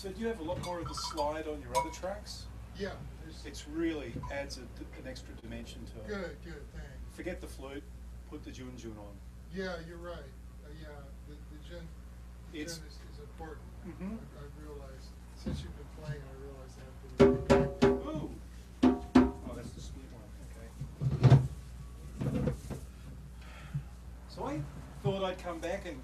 So do you have a lot more of the slide on your other tracks? Yeah. It's really adds an extra dimension to it. Good, good, thanks. Forget the flute, put the Jun Jun on. Yeah, you're right. Yeah, the Jun It's- is important. Mhm. I've realized, since you've been playing, I realized that. Ooh! Oh, that's the split one, okay. So I thought I'd come back and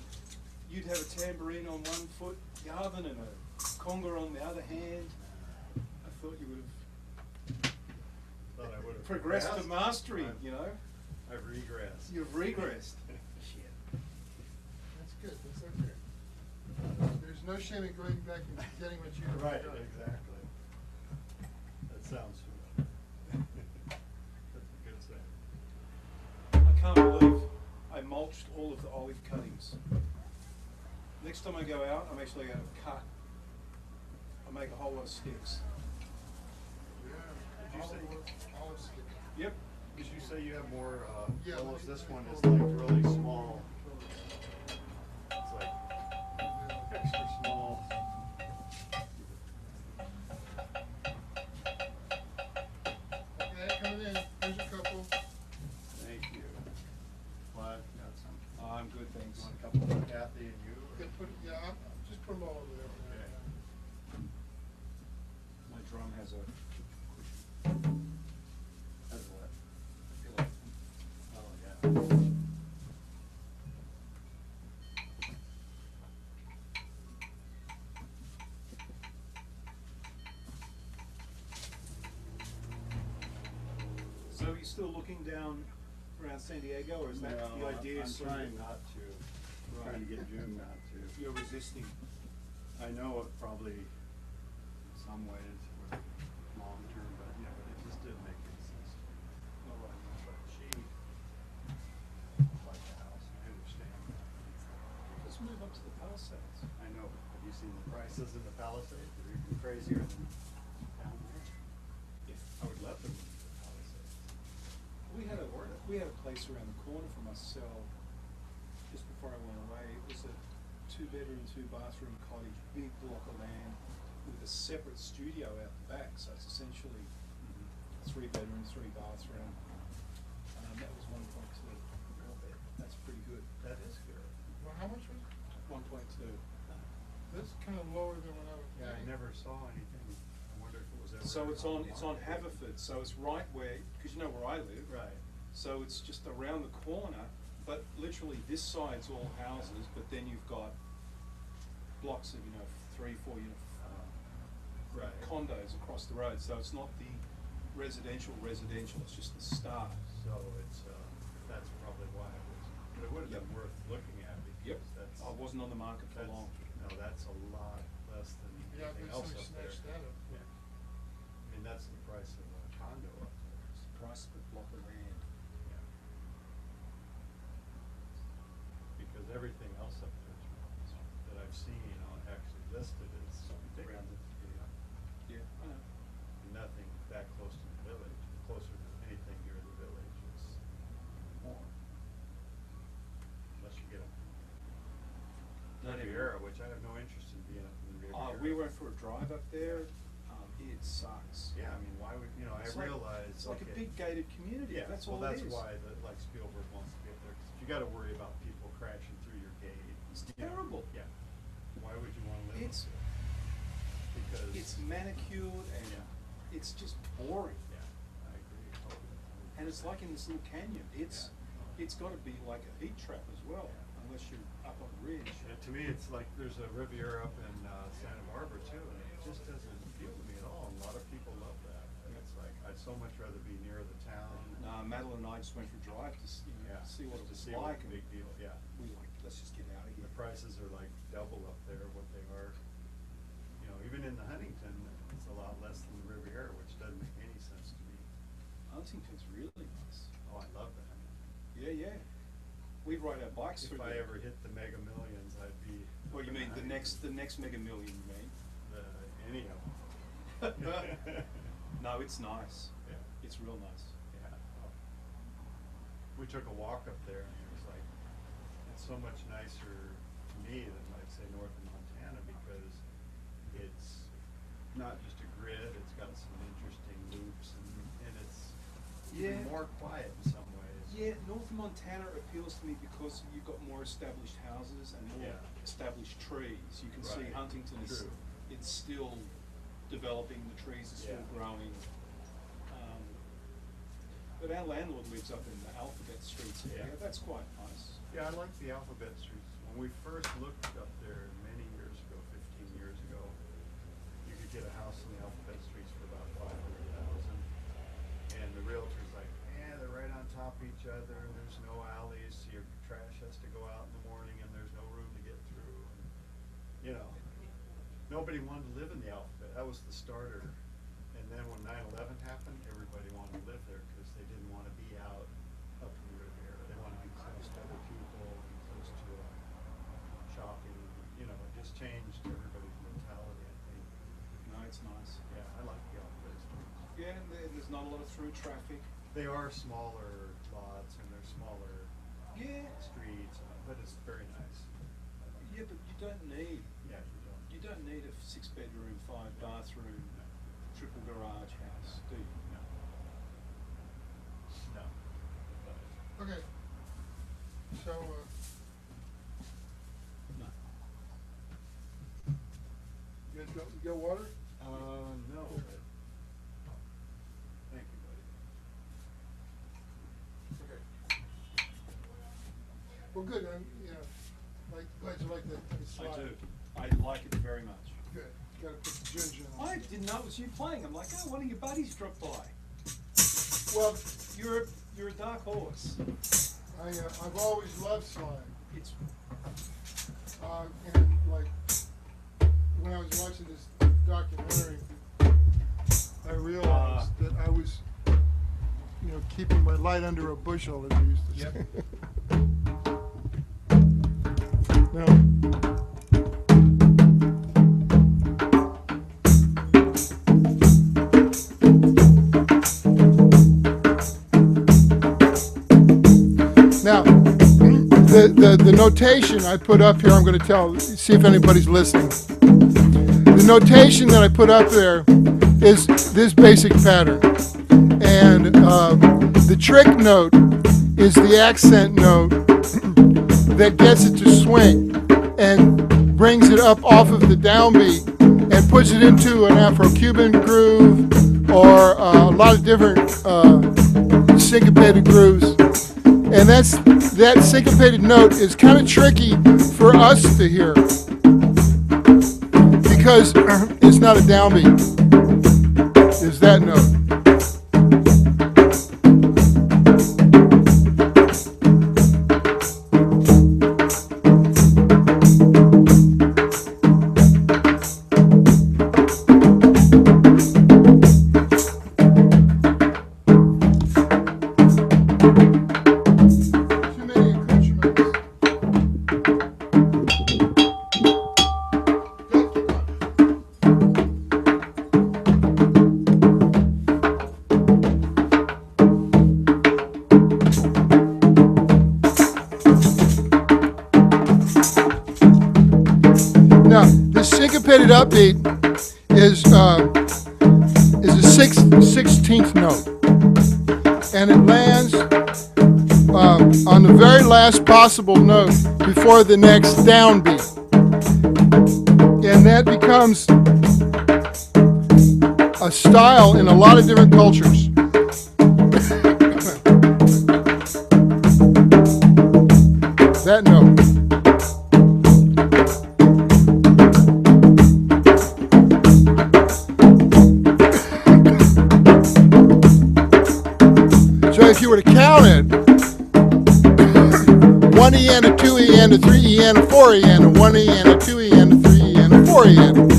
you'd have a tambourine on one foot, Garvin, and a conga on the other hand. I thought you would have Thought I would have progressed to mastery, I've- you know? I've regressed. You've regressed. Shit. That's good, that's okay. There's no shame in going back and getting what you have Right, done. exactly. That sounds familiar. That's a good saying. I can't believe I mulched all of the olive cuttings. Next time I go out, I'm actually going to cut. I'll make a whole lot of sticks. Yeah. Did you say- Olive stick. Yep. Did you say you have more, Yeah, willows? let me- This let me one is pull like it. really small. It's like extra small. Okay, coming in. Here's a couple. Thank you. Well, I've got some. I'm good, thanks. You want a couple for Kathy and you? Okay, yeah, just put them all over there. Okay. My drum has a. That's what? pillow. Oh, yeah. So are you still looking down around San Diego, or is that No, the idea? I'm sort of- trying not to. Right. Trying to get June not to. You're resisting. I know it probably in some ways was long term, but yeah, but it just didn't make any sense to me. All right. But she liked the house, I understand that. Let's move up to the Palisades. I know, but have you seen the prices in the Palisades? They're even crazier than down there. If I would love to move to the Palisades. we had a place around the corner from us sell just before I went away. It was a 2-bedroom, 2-bathroom cottage, big block of land with a separate studio out the back. So it's essentially 3-bedroom, 3-bathroom. That was 1.2. That's pretty good. That is good. Well, how much was it? 1.2. That's kind of lower than what I was. Yeah, I never saw anything. I wonder if it was ever. So it's on market. Haverford, so it's right where, because you know where I live. Right. So it's just around the corner, but literally this side's all houses, but then you've got blocks of, 3, 4 unit Right. condos across the road. So it's not the residential, it's just the start. So it's, that's probably why it was, but it would have been Yep. worth looking at Yep, because that's. I wasn't on the market for that's- long. No, that's a lot less than Yeah, anything but else somebody up there. snatched that up. Yeah. I mean, that's the price of a condo up there. It's the price of a block of land. Yeah. Because everything else up there is, that I've seen on actually listed is around the, Yeah, I know. nothing that close to the village. Closer to anything near the village is more. Unless you get up Not in Riviera, which I have no interest in being up in the Riviera. We went for a drive up there. It sucks. Yeah, I mean, why would, I It's like- realize. It's like a okay, big gated community. Yeah, That's well, all it that's is. why like Spielberg wants to get there, 'cause you gotta worry about people crashing through your gate. It's you know. terrible. Yeah. Why would you wanna live up It's- there? Because. It's manicured and Yeah. it's just boring. Yeah, I agree totally. And it's like in this little canyon. It's got to be like a heat trap as well, Yeah. unless you're up on the ridge. Yeah, to me, it's like there's a Riviera up in Santa Barbara too, and it just doesn't appeal to me at all. And a lot of people love that. And it's like I'd so much rather be near the town. Madeline and I just went for a drive to see what it was just to see like. what the big deal. Yeah. We like, let's just get out of here. The prices are like double up there what they are. Even in the Huntington, it's a lot less than the Riviera, which doesn't make any sense to me. Huntington's really nice. Oh, I love the Huntington. Yeah. We'd ride our bikes If through I there. ever hit the Mega Millions, I'd be. Well, you up in mean the Huntington. next Mega Million, you mean? Any of them. No, it's nice. Yeah. It's real nice. Yeah. We took a walk up there and it was like, it's so much nicer to me than like say north of Montana because it's more quiet in some ways. Yeah, North Montana appeals to me because you've got more established houses and more Yeah. established trees. You can see Right. Huntington is, True. it's still developing, the trees are still Yeah. growing. But our landlord lives up in the Alphabet Streets area, Yeah. that's quite nice. Yeah, I like the Alphabet Streets. When we first looked up there many years ago, 15 years ago, you could get a house in the Alphabet Streets for about 500,000. And the realtor's like, yeah, they're right on top of each other, and there's no alleys, so your trash has to go out in the morning, and there's no room to get through. And, you know, nobody wanted to live in the Alphabet. That was the starter. And then when 9/11 happened, everybody wanted to live there because they didn't want to be out up in the Riviera. They wanted to be close to other people and close to shopping. You know, it just changed everybody's mentality, I think. No, it's nice. Yeah, I like the Alphabet Streets. Yeah, and there's not a lot of through traffic. They are smaller lots and they're smaller Yeah. streets, but it's very nice. Yeah, but you don't need, Yeah, you don't need a 6-bedroom, 5-bathroom, triple garage house, do you? No. No. Okay. So, No. you got water? No, but thank you, buddy. Okay. Well, good, glad you like the slide. I do. I like it very much. Good, gotta put the ginger on. I didn't know it was you playing. I'm like, oh, one of your buddies dropped by. Well, You're a dark horse. I've always loved slime. It's And like, when I was watching this documentary, I realized that I was, keeping my light under a bushel, as we used to say. Now, the notation I put up here, I'm going to see if anybody's listening. The notation that I put up there is this basic pattern. And the trick note is the accent note that gets it to swing and brings it up off of the downbeat and puts it into an Afro-Cuban groove or a lot of different syncopated grooves. And that syncopated note is kind of tricky for us to hear because it's not a downbeat. It's that note. Now, the syncopated upbeat is a 16th note, and it lands on the very last possible note before the next downbeat, and that becomes a style in a lot of different cultures. That note. So if you were to count it, 1 EN, a 2 EN, a 3 EN, a 4 EN, a 1 EN, a 2 EN, a 3 EN, a 4 EN.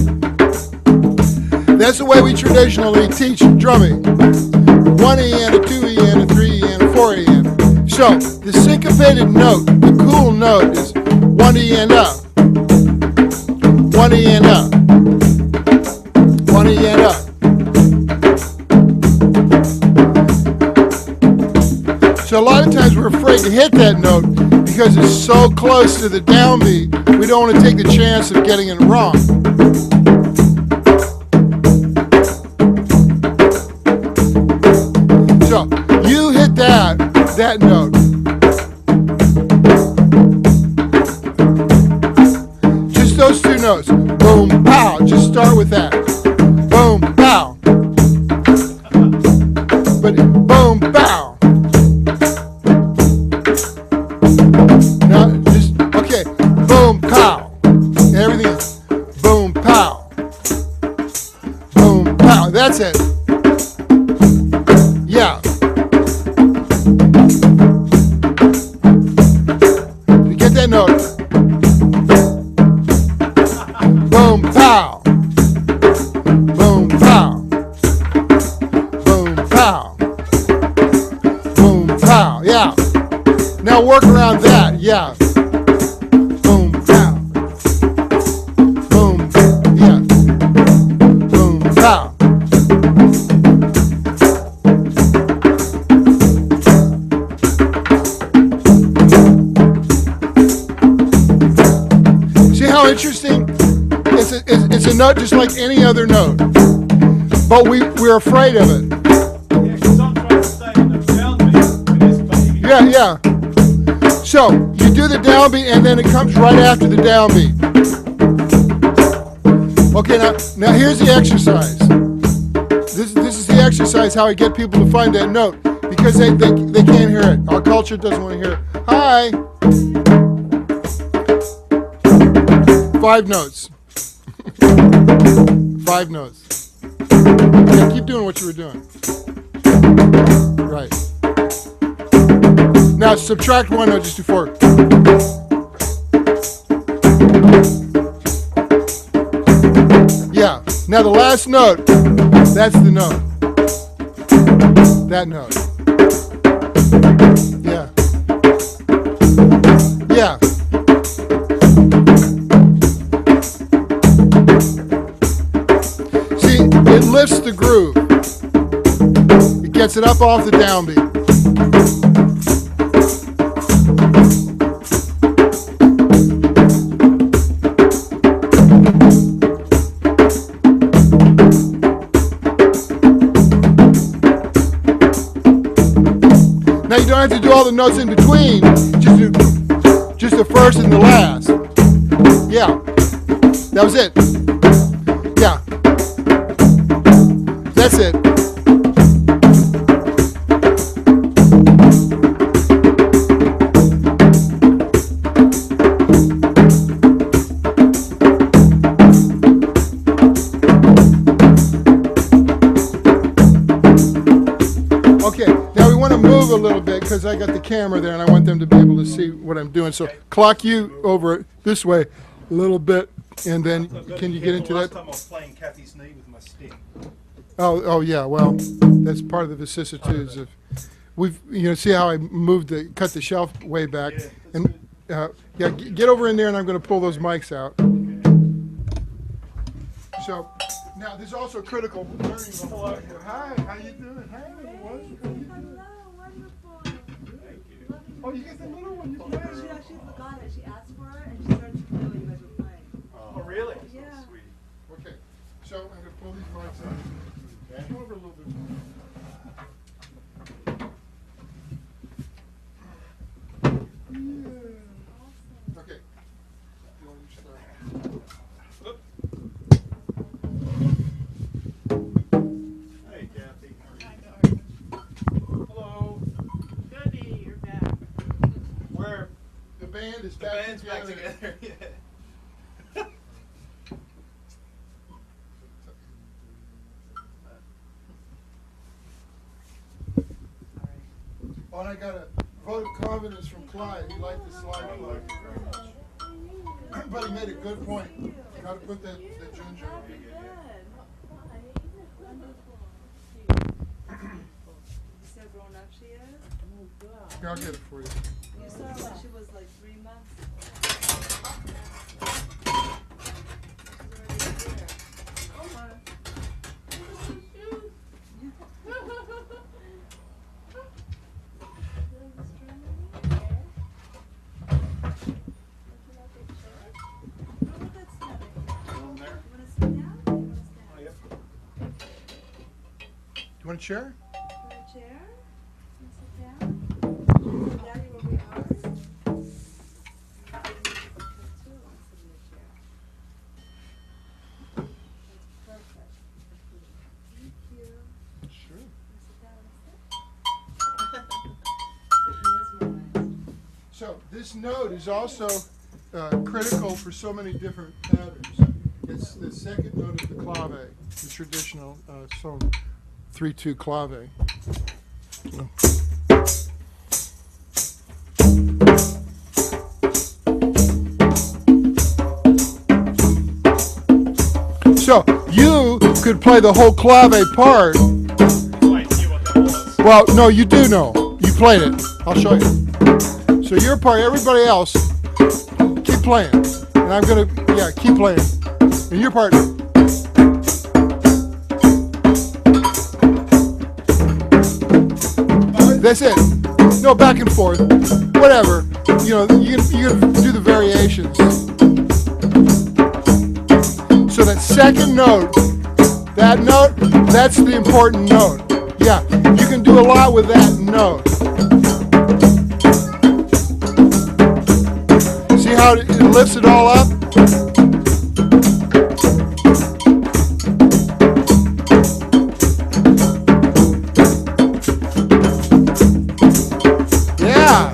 That's the way we traditionally teach drumming. 1 EN, a 2 EN, a 3 EN, a 4 EN. So the syncopated note, the cool note is 1 EN up, 1 EN up, 1 EN up. So a lot of times we're afraid to hit that note because it's so close to the downbeat, we don't want to take the chance of getting it wrong. So you hit that note. Just those two notes. Boom, pow. Just start with that. Boom, pow. But boom, pow. Now, just, okay. Boom, pow. And everything is boom, pow. Boom, pow. That's it. Yeah. You get that note? Boom, pow. Boom, pow. Boom, pow. Boom, pow. Yeah. Now work around that. Yeah. Boom, pow. Boom. Yeah. Boom, pow. See how interesting? It's a note just like any other note, but we're afraid of it. Yeah, 'cause I'm trying to stay in the downbeat with this baby. Yeah, yeah. So you do the downbeat, and then it comes right after the downbeat. Okay, now here's the exercise. This is the exercise how I get people to find that note because they can't hear it. Our culture doesn't want to hear it. Hi. 5 notes. 5 notes. Yeah, keep doing what you were doing. Right. Now subtract 1 note, just do 4. Yeah. Now the last note, that's the note. That note. Yeah. Yeah. See, it lifts the groove. It gets it up off the downbeat. Now you don't have to do all the notes in between. Just the first and the last. Yeah. That was it. Yeah. That's it. Okay, now we want to move a little bit because I got the camera there and I want them to be able to see what I'm doing. So clock you over this way a little bit, and then can you get into Last that? time I was playing Kathy's knee with my stick. Oh yeah. Well, that's part of the vicissitudes of see how I cut the shelf way back, Yeah, that's and yeah, get over in there, and I'm going to pull those mics out. So now there's also critical learning. Hello. Hi, how you doing? Hi, everyone. How you doing? Hello, wonderful. Thank you. Oh, you get the little one. You She play. actually forgot it. She asked for it and she started to play when you guys were playing. Oh, really? Yeah. Sweet. Okay, so I'm going to pull these mics out. Come over a little bit more. Yeah. Okay. You want to start? Oop. Hey, Kathy. Hello. Goody, you're back. Where The band is the back band's back together. Yeah. Oh, and I got a vote of confidence from Clyde. He liked the slide. I like it very much. But he made a good point. Got to put the ginger. Good. Wonderful. You see how grown up she is? Here, I'll get it for you. You saw her when she was like 3 months. She's already here. Oh my. Down there. You want to sit down? You want to stand? Oh, yep. You want a chair? You want a chair? You want to sit down? This note is also critical for so many different patterns. It's the second note of the clave, the traditional song 3/2 clave. So you could play the whole clave part. No idea what that was. Well, no, you do know. You played it. I'll show you. So your part, everybody else, keep playing. And I'm gonna, yeah, keep playing. And your part. That's it. No, back and forth. Whatever. You know, you can do the variations. So that second note, that's the important note. Yeah, you can do a lot with that note. See how it lifts it all up? Yeah.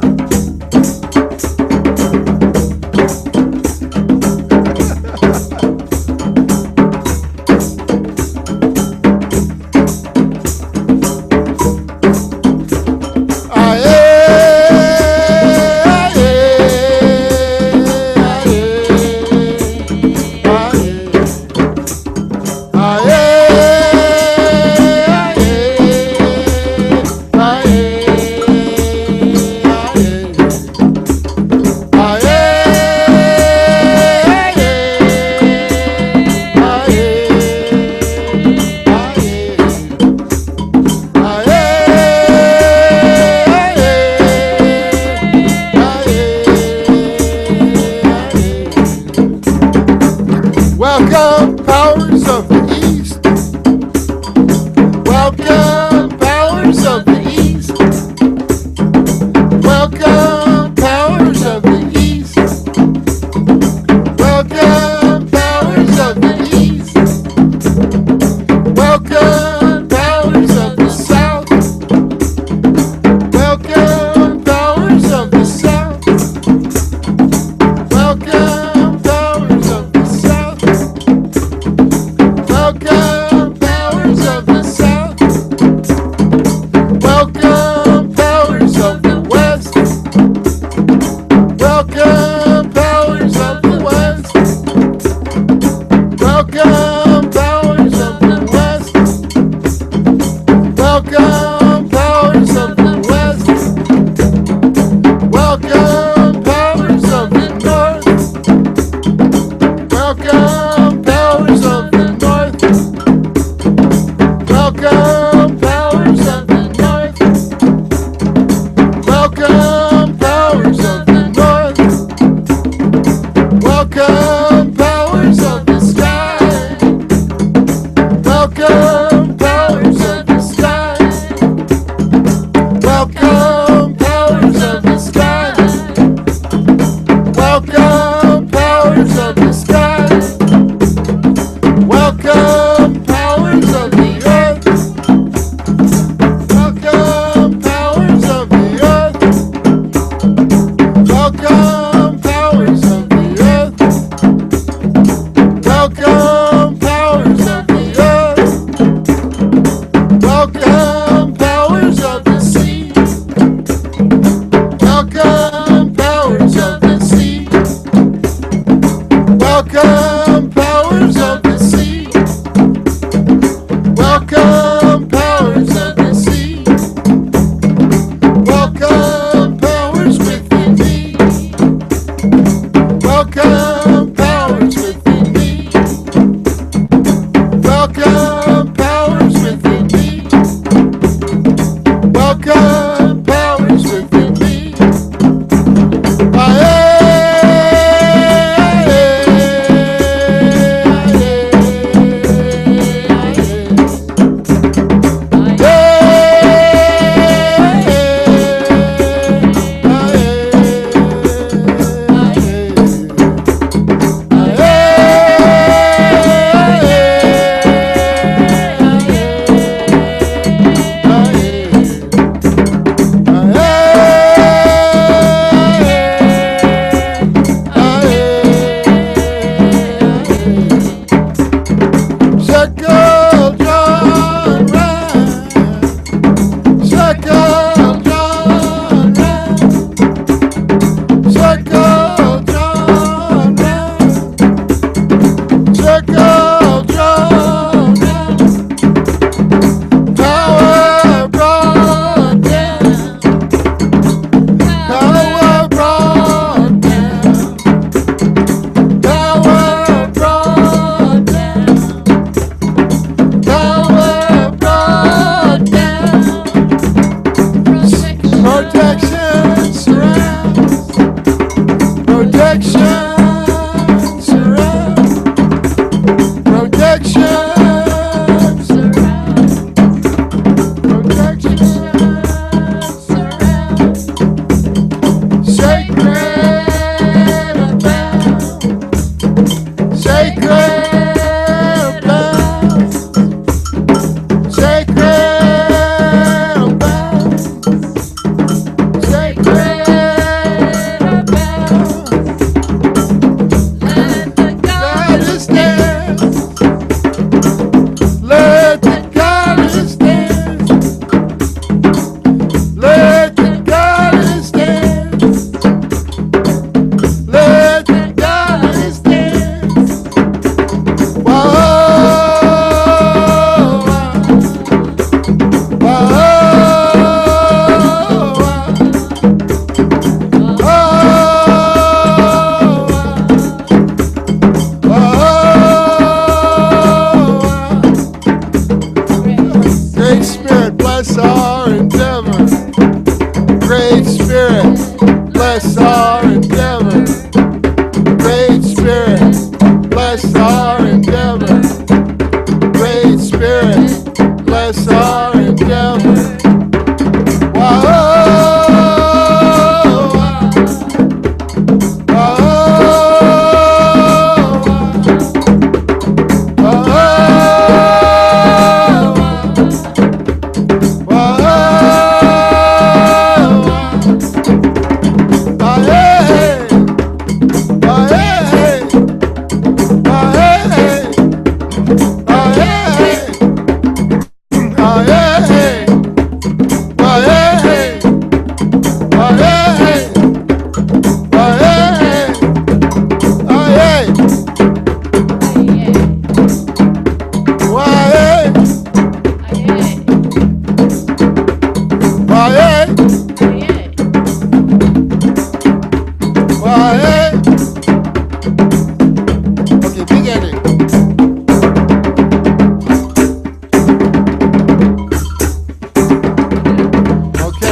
Welcome, powers of the East. Welcome, powers of the East. Welcome, powers of the East. Welcome, powers of the East. Welcome, powers of the South. Welcome, powers of the South. Welcome, powers of the South. Welcome, powers of the South. Welcome, powers of the West. Welcome, powers of the West. Welcome, powers of the West. Welcome, powers of the West. Welcome, powers of the North. Welcome, powers of the North. Welcome, powers of the North. Welcome, powers of the North. Welcome, powers of the sky.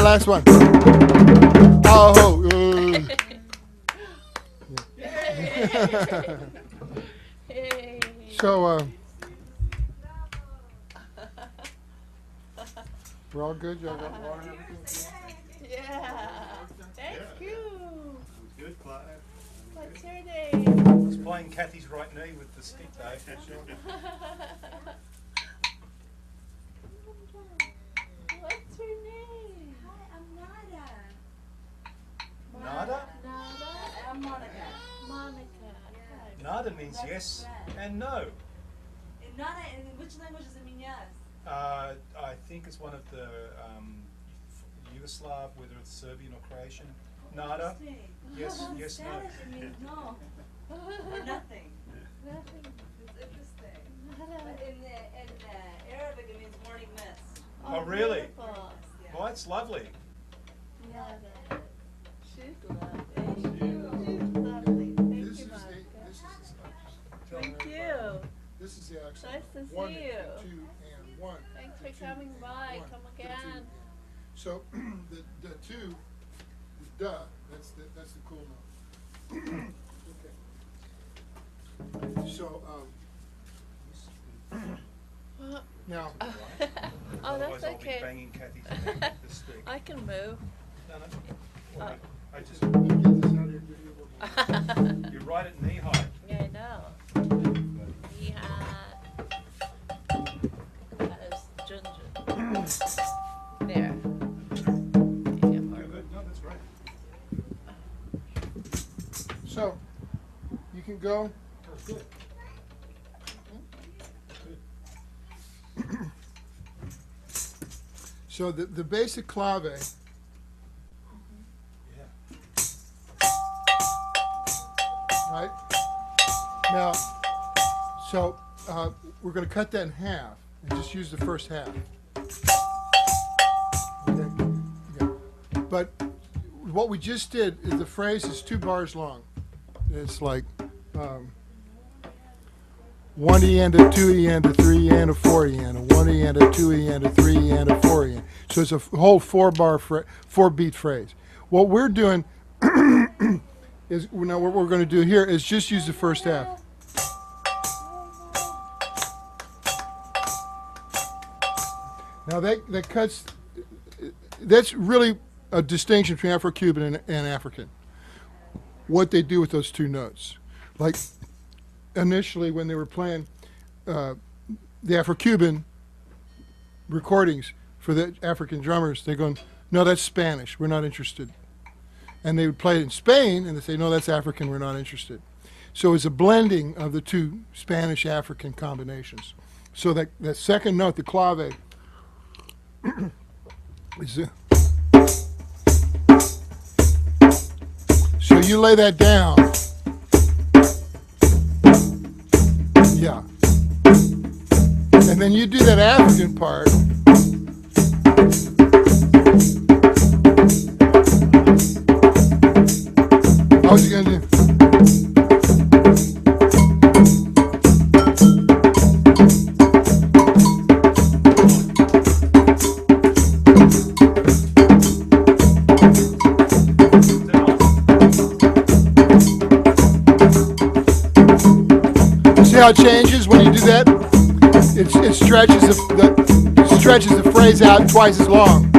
last one. Oh. Hey. So, we're all good? Y'all got water and everything? Yeah. Thank you. Good, Clive. What's your name? I was playing Kathy's right knee with the stick though. What's your name? Hi, I'm Nada. Nada? Nada. I'm Monica. Monica. Nada means That's yes right. and no. In Nada, in which language does it mean yes? I think it's one of the Yugoslav, whether it's Serbian or Croatian. Nada. Interesting. Yes, In yes, no. Spanish it means no. Or nothing. Nothing. It's interesting. Nada. But in Arabic it means morning mist. Oh, really? Beautiful. Yeah. Well, that's lovely. Nada. She's lovely. Thank you. She's lovely. Thank This you, is the, Monica. this is the, Thank you. This is the accent. Nice to One, see you. two, and one. Thanks the for two, coming and by. one, Come the two, again. and- So the two, the duh, that's the cool note. Okay. So now Oh, Otherwise that's I'll be okay. banging Kathy's knee with the stick. I can move. No, no. Well, I just, let me get this out of here. Give you a little more. you're right at knee height. Yeah, I know. Yeah. That is ginger. There. Yeah, You're good. No, that's great. So you can go. That's good. So the basic clave, Yeah. right? Now, so we're going to cut that in half and just use the first half. Okay. But what we just did is the phrase is 2 bars long. It's like 1 E and a 2 E and a 3 E and a 4 E and a 1 E and a 2 E and a 3 E and a 4 E. So it's a whole 4 beat phrase. What we're doing is now what we're going to do here is just use the first half. Now that cuts. That's really a distinction between Afro-Cuban and African. What they do with those two notes, like initially when they were playing the Afro-Cuban recordings for the African drummers, they're going, no, that's Spanish, we're not interested. And they would play it in Spain, and they say, no, that's African, we're not interested. So it's a blending of the two Spanish-African combinations. So that second note, the clave, is so you lay that down. Yeah. And then you do that African part. How's he gonna do? See how it changes when you do that? It stretches the phrase out twice as long.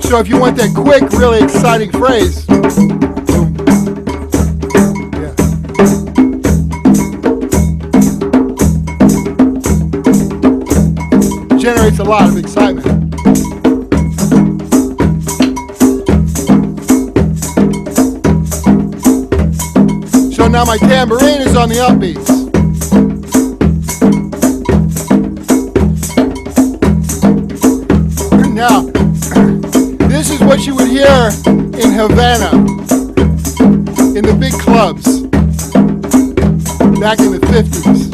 So if you want that quick, really exciting phrase, yeah. Generates a lot of excitement. So now my tambourine is on the upbeats. Now, this is what you would hear in Havana, in the big clubs, back in the 50s.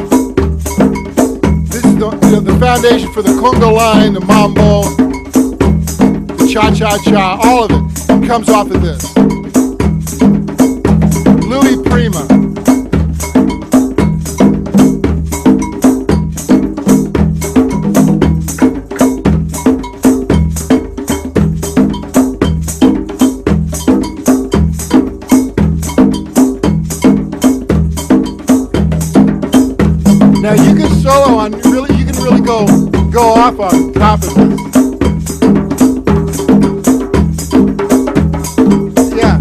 This is the foundation for the conga line, the mambo, the cha-cha-cha, all of it comes off of this. Louis Prima. can solo on really. You can really go off on top of this. Yeah.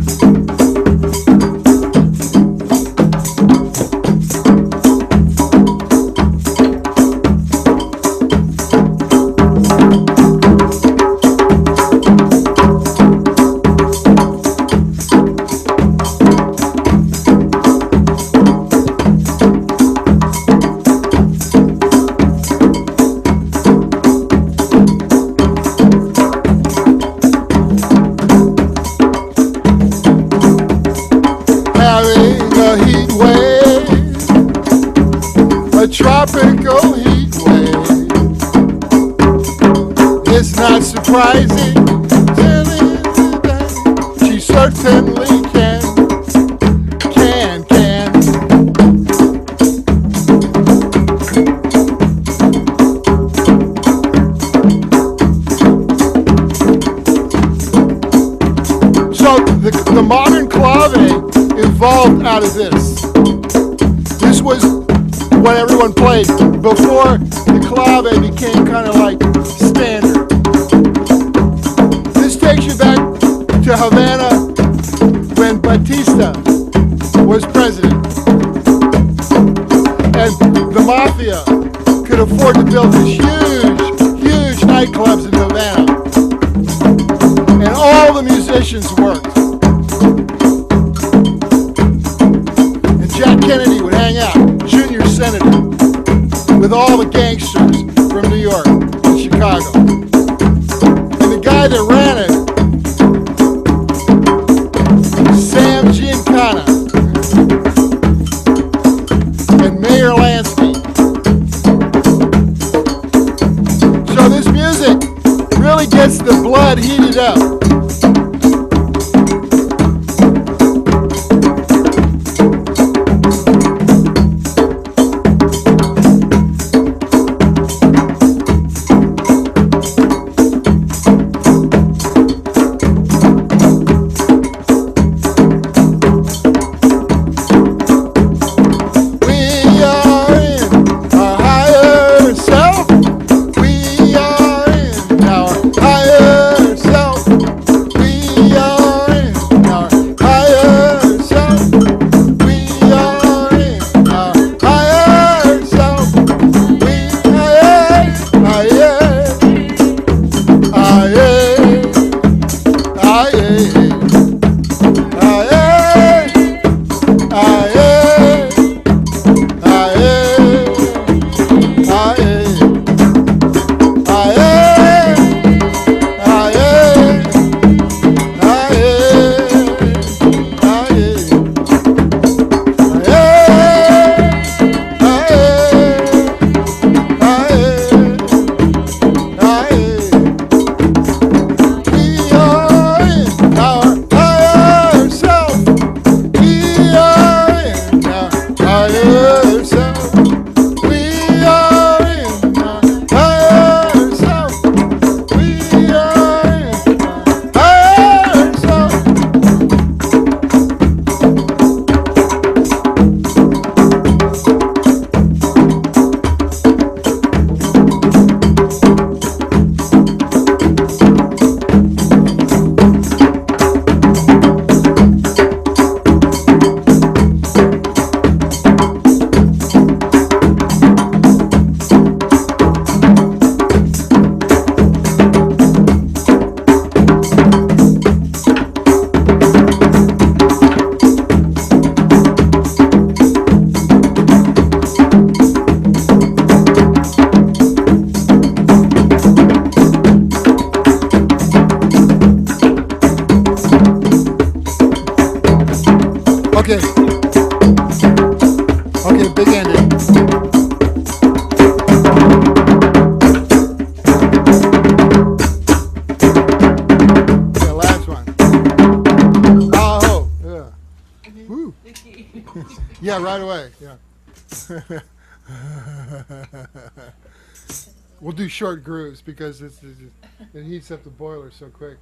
Having a heat wave, a tropical heat wave. It's not surprising, she certainly can. So the modern clave evolved out of this. This was what everyone played before the clave became kind of like standard. This takes you back to Havana when Batista was president. And the mafia could afford to build these huge nightclubs in Havana. And all the musicians worked. Jack Kennedy would hang out, junior senator, with all the gangsters from New York and Chicago. And the guy that ran it, Sam Giancana, and Mayor Lansky. So this music really gets the blood heated up. Okay. Okay, big ending. Yeah, last one. Oh, yeah. Woo. Yeah, right away. Yeah. We'll do short grooves because it heats up the boiler so quick.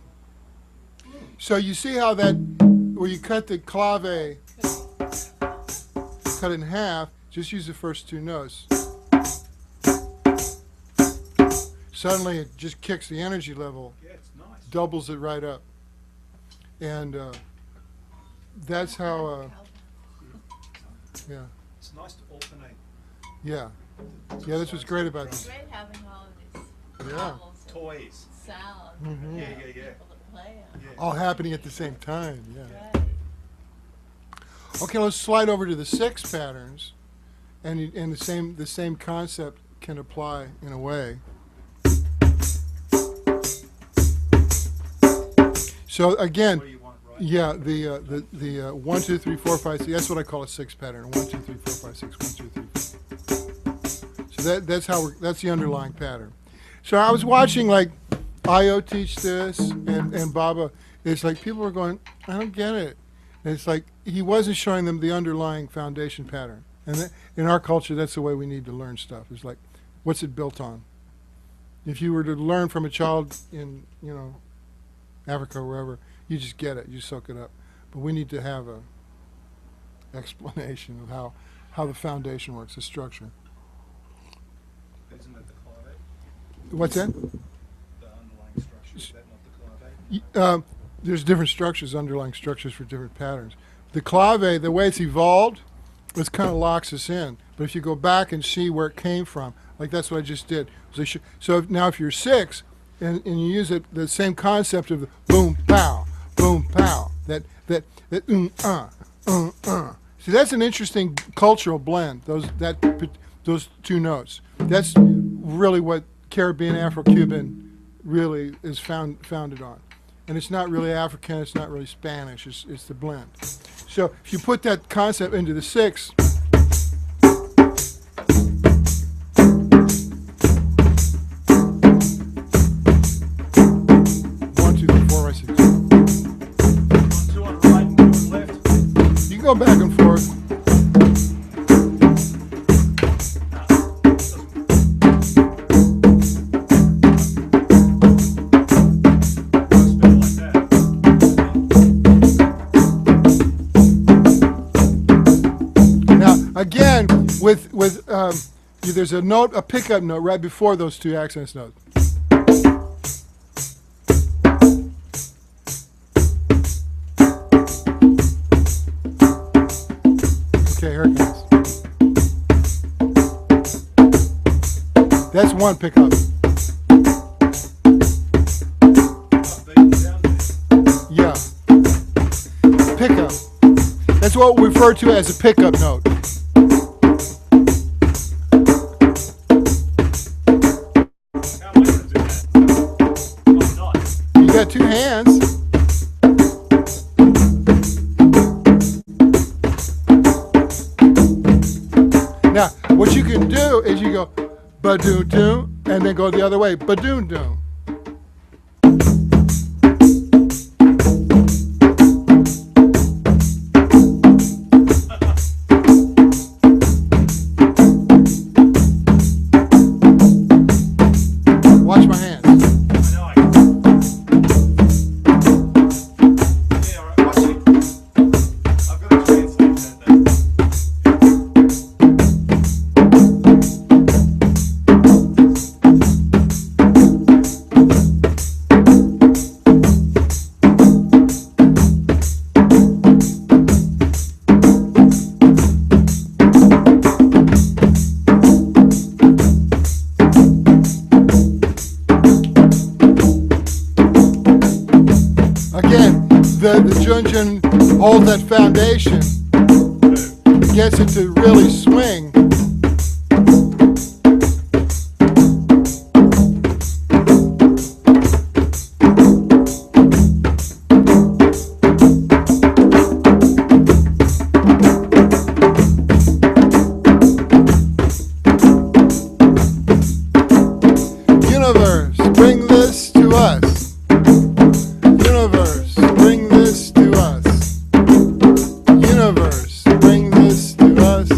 So you see how that, where you cut the clave, cut it in half, just use the first two notes. suddenly it just kicks the energy level, Yeah, it's nice. doubles it right up. And that's how, yeah, It's nice to alternate yeah. Yeah, that's what's great about It's this. great having all of these Yeah. levels of toys. sound. Mhm. Yeah, yeah, yeah. People to play on. Yeah. All happening at the same time, yeah. Right. Okay, let's slide over to the 6 patterns, and the same concept can apply in a way. So again, What do you want, right? yeah, the 1, 2, 3, 4, 5, 6. That's what I call a 6 pattern. 1, 2, 3, 4, 5, 6. 1, 2, 3, 4. So that's the underlying pattern. So I was watching like Io teach this and Baba. It's like people were going, I don't get it. And it's like he wasn't showing them the underlying foundation pattern. And in our culture, that's the way we need to learn stuff. It's like, what's it built on? If you were to learn from a child in, Africa or wherever, you just get it, you soak it up. But we need to have a explanation of how the foundation works, the structure. Isn't that the clave? What's that? The underlying structure, is that not the clave? There's different structures, underlying structures for different patterns. The clave, the way it's evolved, it kind of locks us in. But if you go back and see where it came from, like that's what I just did. So now if you're 6 and you use the same concept of the boom, pow, that See, that's an interesting cultural blend. Those 2 notes. That's really what Caribbean Afro-Cuban really is founded on. And it's not really African, it's not really Spanish, it's the blend. So if you put that concept into the 6, one, two, three, four, 5, 6. 1, 2 on the right and 2 on the left. You can go back and forth. Now again, there's a pickup note right before those 2 accents notes. Okay, here it comes. That's 1 pickup. Yeah. Pickup. That's what we refer to as a pickup note. How am I going to do that? I'm not. You got 2 hands. Now, what you can do is you go ba-doo-doo, and then go the other way, ba-doo-doo. Watch my hands. I know I can. Yeah, all right. Watch it. I've got to translate that then. Again, the Junjun holds that foundation, gets it to really swing. Universe, bring this to us. Universe, bring this to us. Universe, bring this to us.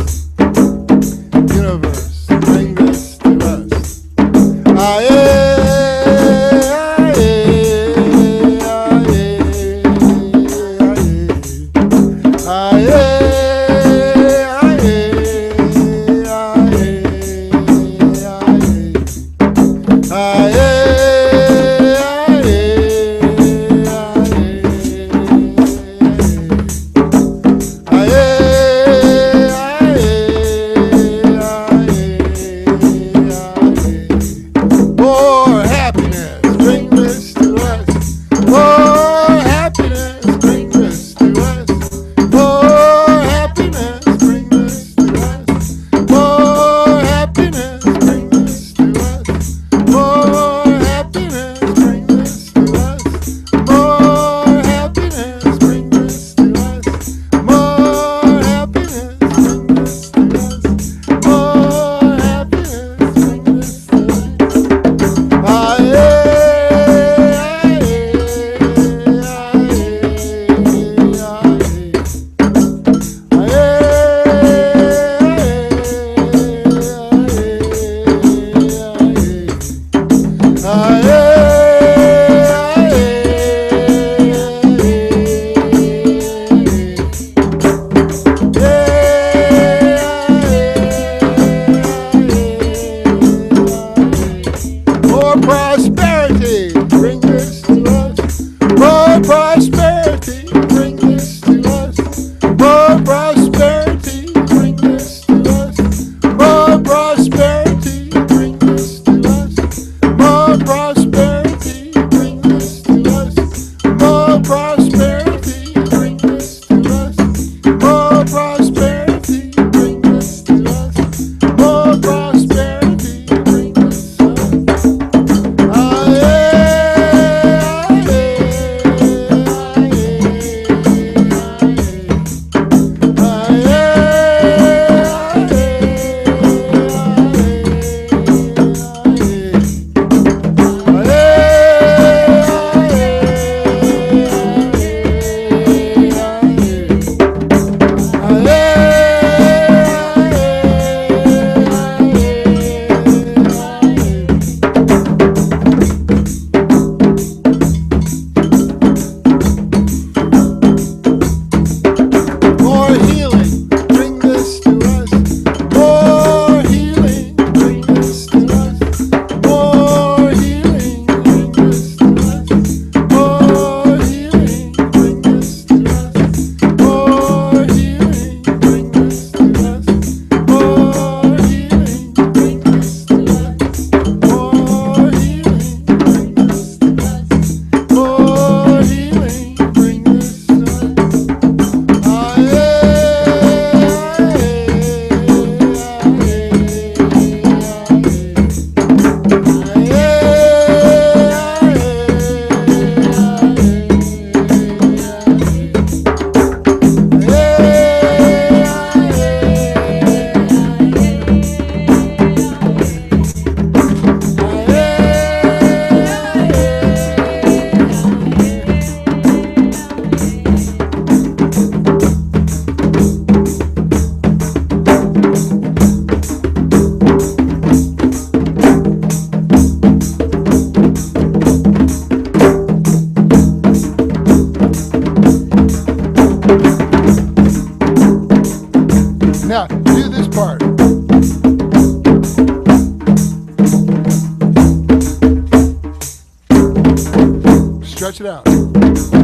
Stretch it out.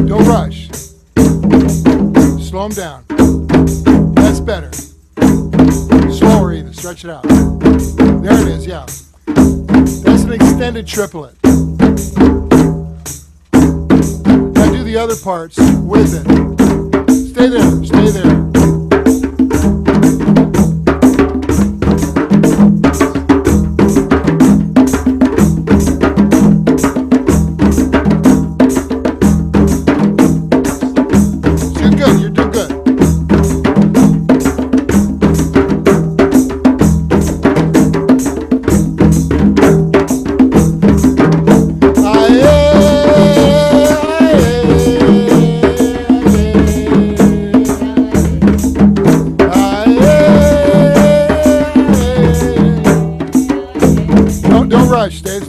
Don't rush. Slow them down. That's better. Slower either. Stretch it out. There it is, yeah. That's an extended triplet. Now do the other parts with it. Stay there. Stay there. You're good. You're doing good. Don't rush, Stay.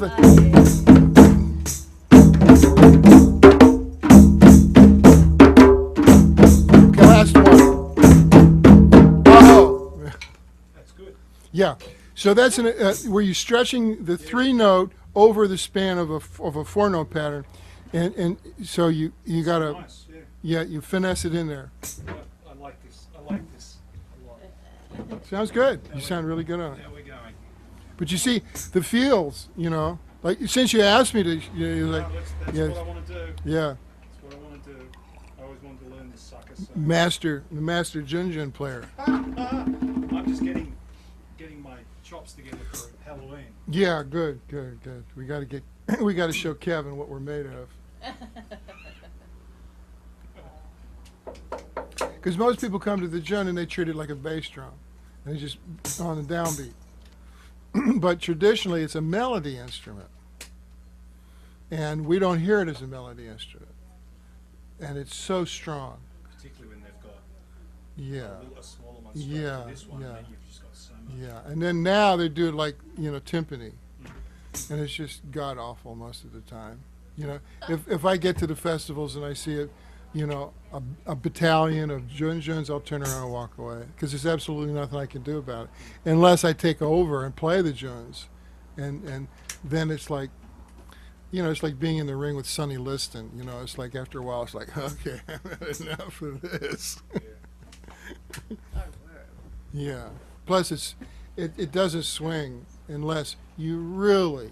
Okay, last one. Oh. That's good. Yeah. So that's where you're stretching the 3-note over the span of a 4-note pattern, and so you gotta Nice, yeah. you finesse it in there. I like this. I like this a lot. Sounds good. You sound really good on it. There we're going. But you see the feels, like since you asked me to, you're like, No, that's yeah, what I want to do. yeah, That's what I want to do. I always wanted to learn this sucker. So. the master Junjun player. I'm just getting my chops together for Halloween. Yeah, good. We got to show Kevin what we're made of. Because most people come to the Jun and they treat it like a bass drum, and it's just on the downbeat. But traditionally, it's a melody instrument, and we don't hear it as a melody instrument, and it's so strong. Particularly when they've got Yeah, a smaller one. Yeah, This one, yeah. then you've just got so much. yeah. And then now they do it like timpani, and it's just god awful most of the time. If I get to the festivals and I see it, a battalion of Junjuns, I'll turn around and walk away because there's absolutely nothing I can do about it unless I take over and play the Juns, and then it's like, it's like being in the ring with Sonny Liston. It's like after a while, it's like, okay, I've had enough of this. Yeah. Plus, it doesn't swing unless you really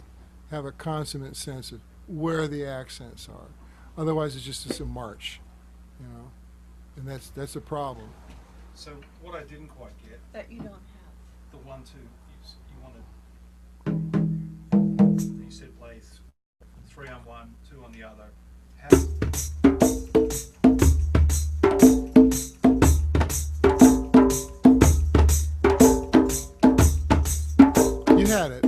have a consummate sense of where the accents are. Otherwise, it's just a march, and that's a problem. So what I didn't quite get, That you don't have. the 1, 2, you wanted. You said play 3 on one, 2 on the other. How? You had it,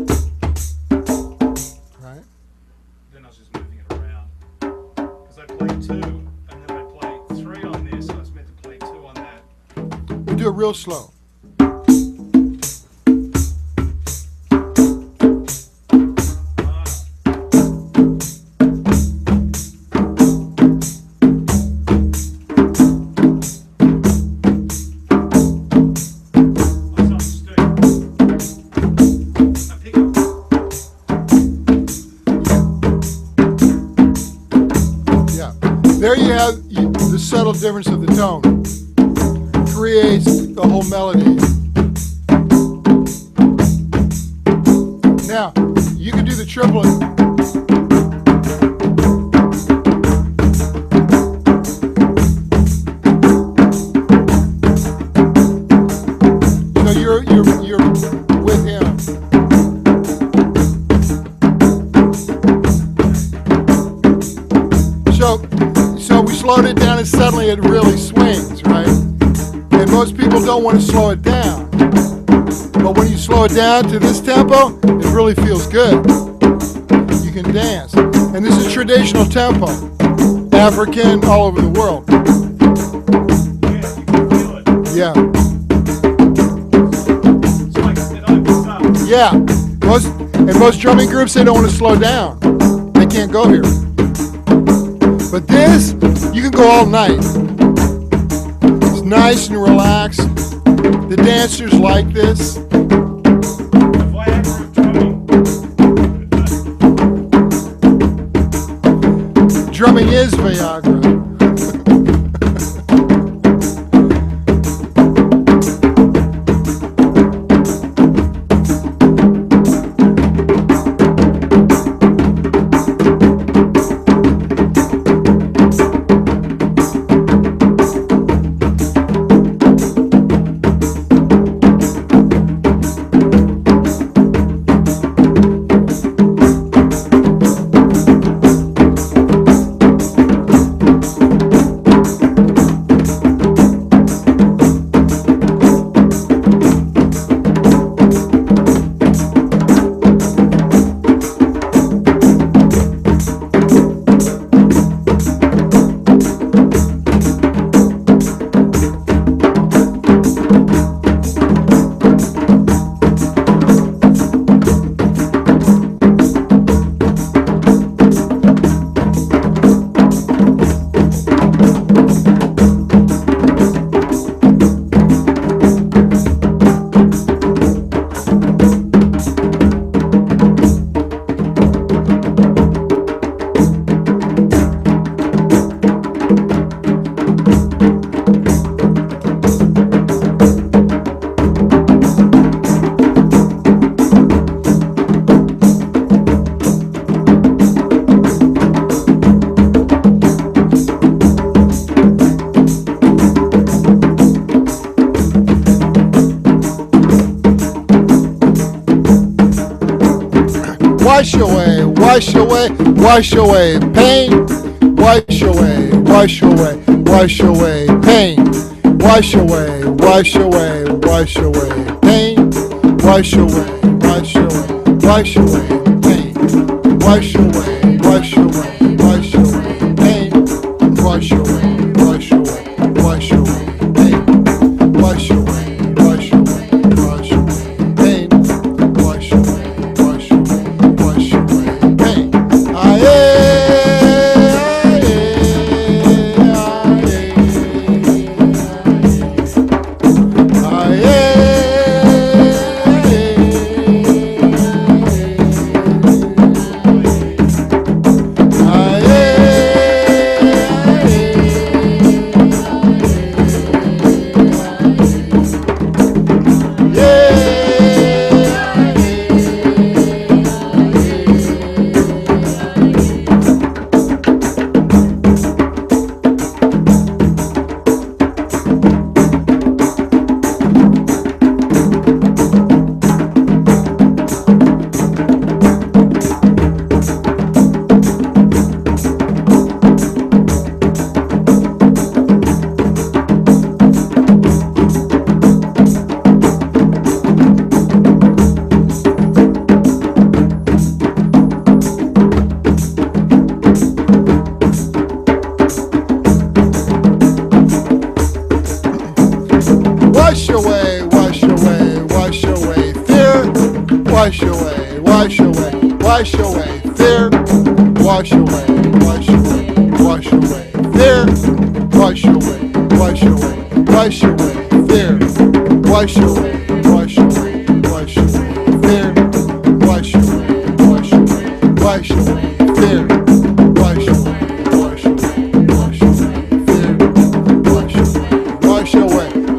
right? Then I was just moving it around because I played 2 and then I played 3 on this. I was meant to play 2 on that. You do it real slow. Yeah. There you have the subtle difference of the tone. Creates the whole melody. Now, you can do the triplet. So you're with him. So we slowed it down and suddenly it really swings, right? And most people don't want to slow it down. But when you slow it down to this tempo, it really feels good. You can dance. And this is traditional tempo. African, all over the world. Yeah, you can feel it. Yeah. It's like it opens up. Yeah. Most drumming groups, they don't want to slow down. They can't go here. But this, you can go all night. It's nice and relaxed. The dancers like this. The Viagra of drumming. drumming is Viagra. Wash away, wash away, wash away pain. Wash away, wash away, wash away pain. Wash away, wash away, wash away pain. Wash away, wash away, wash away pain. Wash away, wash away, wash away pain. Wash away, wash away, wash away pain. Wash away, wash away, wash away pain. Wash away, wash away, wash away pain. Aye, wash away, wash away, wash away fear. Wash away, wash away, wash away fear. Wash away, wash away, wash away fear. Wash away, wash away, wash away fear. Wash away, wash away, wash away fear. Wash away, wash away, wash away fear. Wash away, wash away, wash away fear. Wash away, wash away,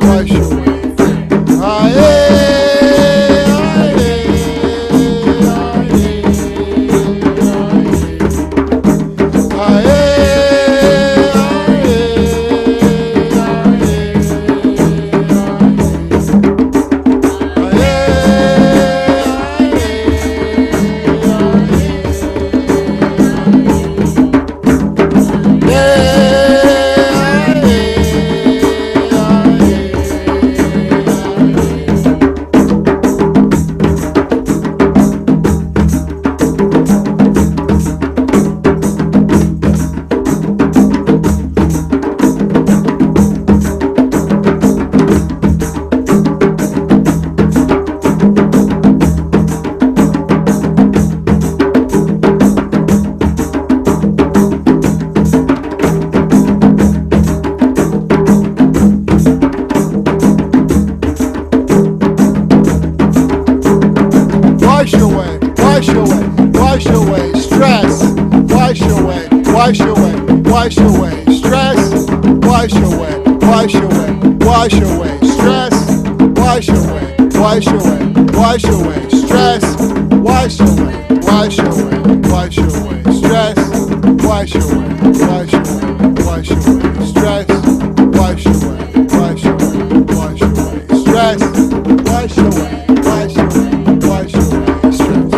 wash away. Wash away stress. Wash away, wash away, wash away stress, wash away, wash away, wash away stress, wash away, wash away, wash away stress, wash away, wash away, wash away stress, wash away, wash away, wash away stress, wash away, wash away, wash away stress, wash away, wash away, wash away stress.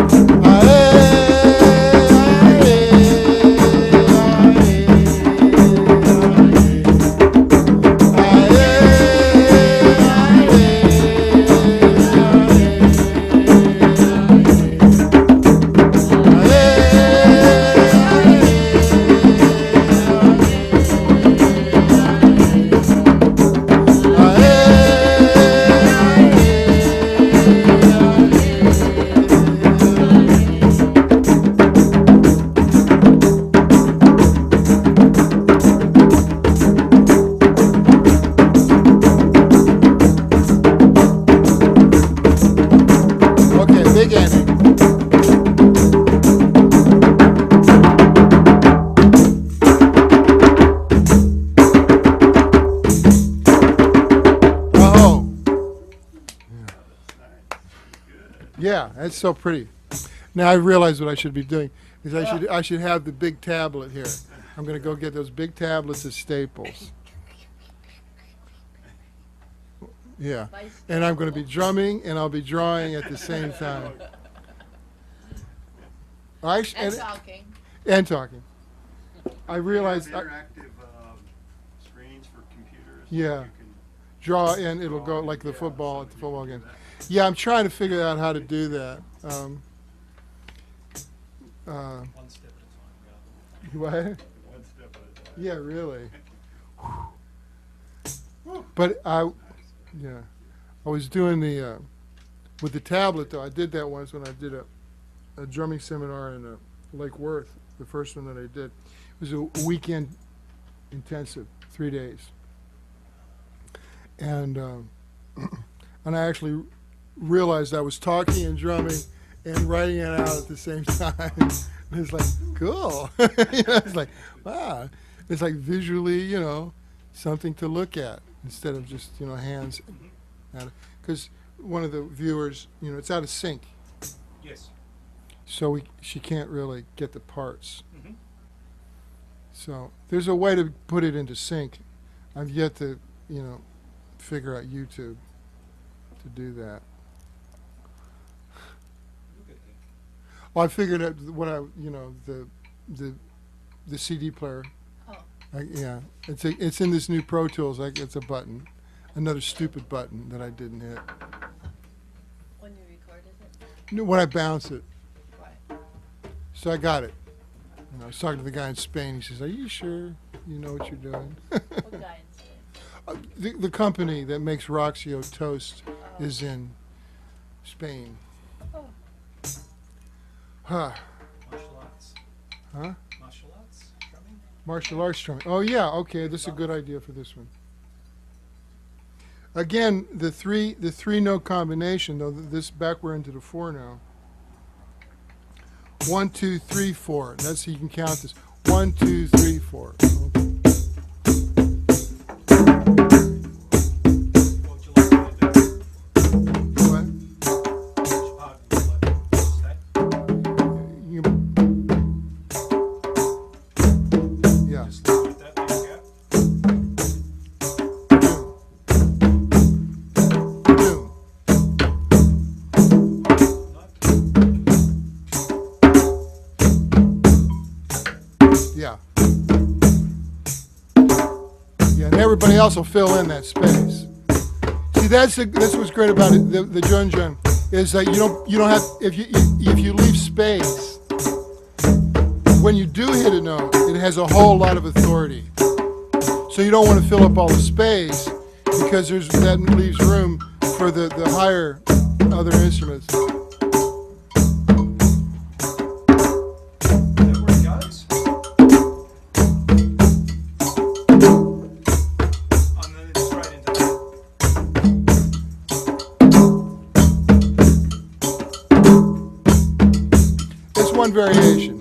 Okay, big ending. Oh. Yeah, that's so pretty. Now I realize what I should be doing is I should have the big tablet here. I'm going to go get those big tablets of Staples. Yeah, and I'm going to be drumming and I'll be drawing at the same time. And talking. And talking. I realized They have interactive screens for computers. Yeah. You can draw and it'll go like the football at the football game. Yeah, I'm trying to figure out how to do that. One step at a time, What? one step at a time. Yeah, really. But yeah, I was doing the with the tablet though. I did that once when I did a drumming seminar in Lake Worth, the first one that I did. It was a weekend intensive, 3 days, and and I actually realized I was talking and drumming and writing it out at the same time. And it's like cool. You know, it's like wow. It's like visually, you know, something to look at instead of just, you know, hands. Because one of the viewers, you know, it's out of sync, Yes. so she can't really get the parts. Mhm. So there's a way to put it into sync. I've yet to, you know, figure out YouTube to do that. Look at that. Well, I figured out what you know, the CD player. Oh. Yeah, it's in this new Pro Tools. It's a button, another stupid button that I didn't hit. When you recorded it? No, when I bounce it, Right. so I got it. And I was talking to the guy in Spain. He says, "Are you sure you know what you're doing?" What guy in Spain? The company that makes Roxio toast is in Spain. Oh. Huh? Martial arts. Huh? Martial arts drumming. Martial arts drumming. Oh yeah, okay. This is a good idea for this one. Again, the three note combination though. This back we're into the 4 now. 1, 2, 3, 4. That's so you can count this. 1, 2, 3, 4. Okay. What would you like me to do? What? Which part would you like me to stay? You, yeah. Just leave that like that. Do. Yeah. Yeah, and everybody else will fill in that space. See, that's what's great about it. The Junjun is that you don't have if you leave space when you do hit a note, it has a whole lot of authority. So you don't want to fill up all the space because that leaves room for the higher other instruments. Is that where it goes? And then it's straight into that. It's one variation.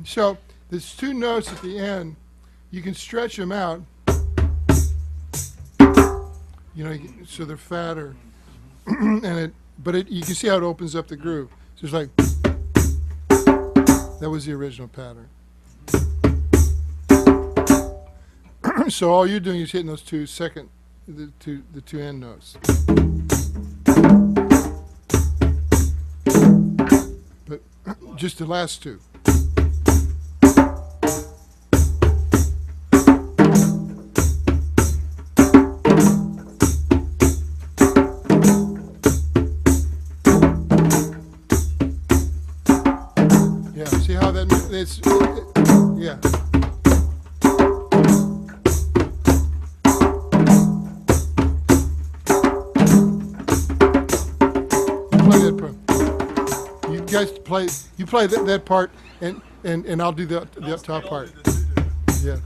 So there's two notes at the end. You can stretch them out. You know, so they're fatter, but you can see how it opens up the groove. So it's like that was the original pattern. So all you're doing is hitting those the two end notes. But just the last two. Yeah, see how it's yeah. Play that part. You guys play that part, and I'll do the top part. Yeah.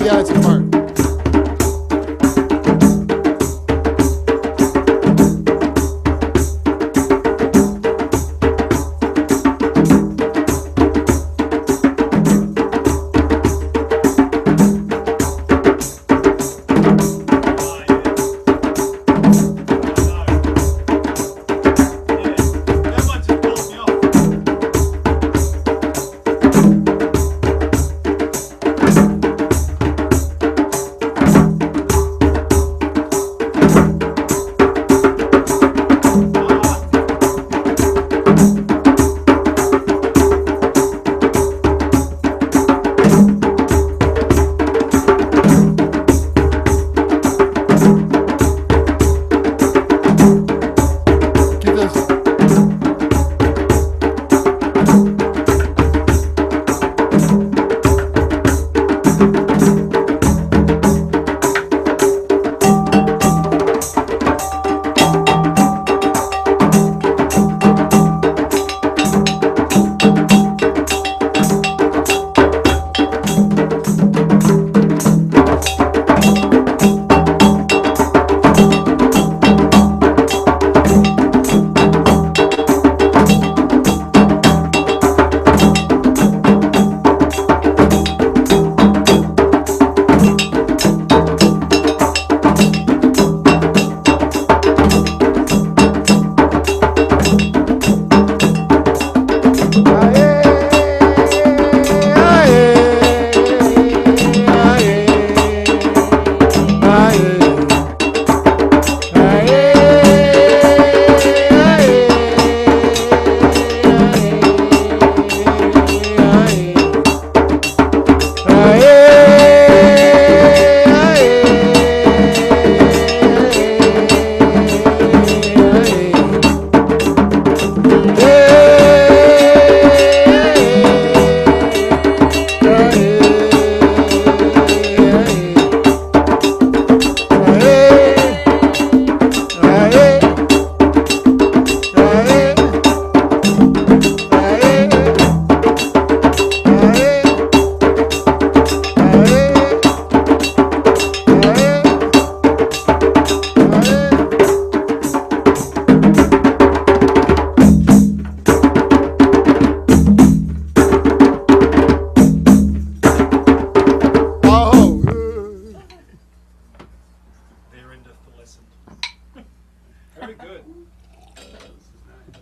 Yeah, it's a part.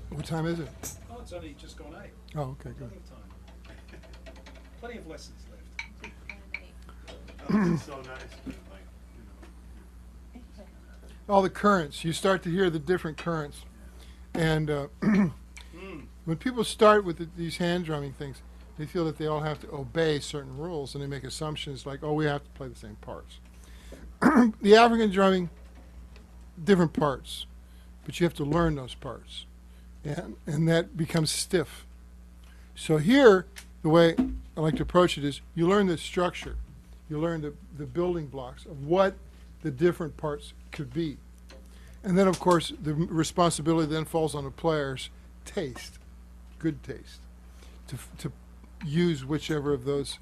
What time is it? Oh, it's only just gone 8. Oh, okay, good. Plenty of time. Plenty of lessons left. This is so nice, but like, All the currents. You start to hear the different currents. And when people start with these hand drumming things, they feel that they all have to obey certain rules, and they make assumptions like, oh, we have to play the same parts. The African drumming, different parts, but you have to learn those parts. And that becomes stiff. So here, the way I like to approach it is you learn the structure. You learn the building blocks of what the different parts could be. And then, of course, the responsibility then falls on the player's taste, good taste, to use whichever of those,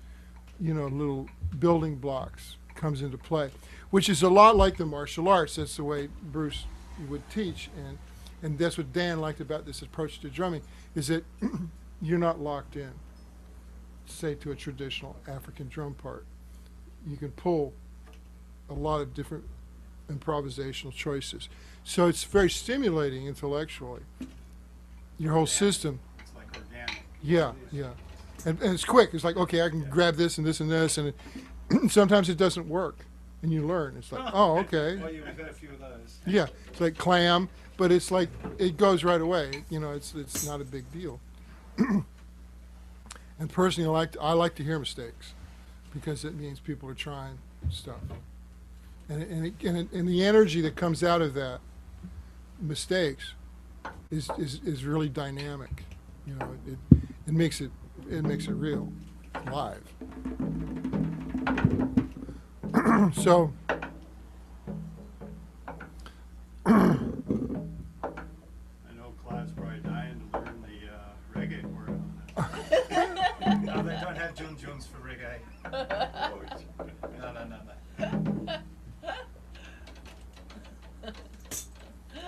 little building blocks comes into play, which is a lot like the martial arts. That's the way Bruce would teach. and that's what Dan liked about this approach to drumming, is that you're not locked in, say, to a traditional African drum part. You can pull a lot of different improvisational choices. So it's very stimulating intellectually. Your whole system. It's like organic. Yeah, yeah. And it's quick. It's like, okay, I can grab this and this and this, and sometimes it doesn't work, and you learn. It's like, oh, okay. Well, we've had a few of those. Yeah, it's like clam, but it's like, it goes right away. You know, it's not a big deal. And personally, I like to hear mistakes, because it means people are trying stuff. And the energy that comes out of that mistakes is really dynamic. You know, it makes it real, live. So I know Clive's probably dying to learn the reggae word on it. No, they don't have Jun Juns for reggae. No.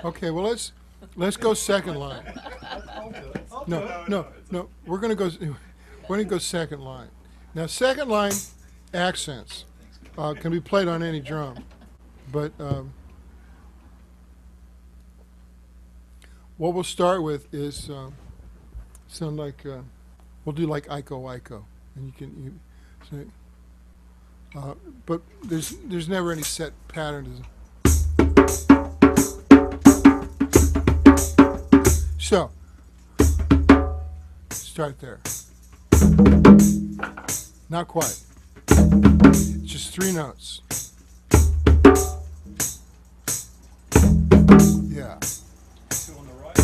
okay, well let's go second line. I'll do it. No. We're gonna go second line. Now, second line accents can be played on any drum, but what we'll start with is sound like we'll do like Iko Iko, and you say, but there's never any set pattern. So start there. Not quite. Just 3 notes. Yeah. 2 on the right.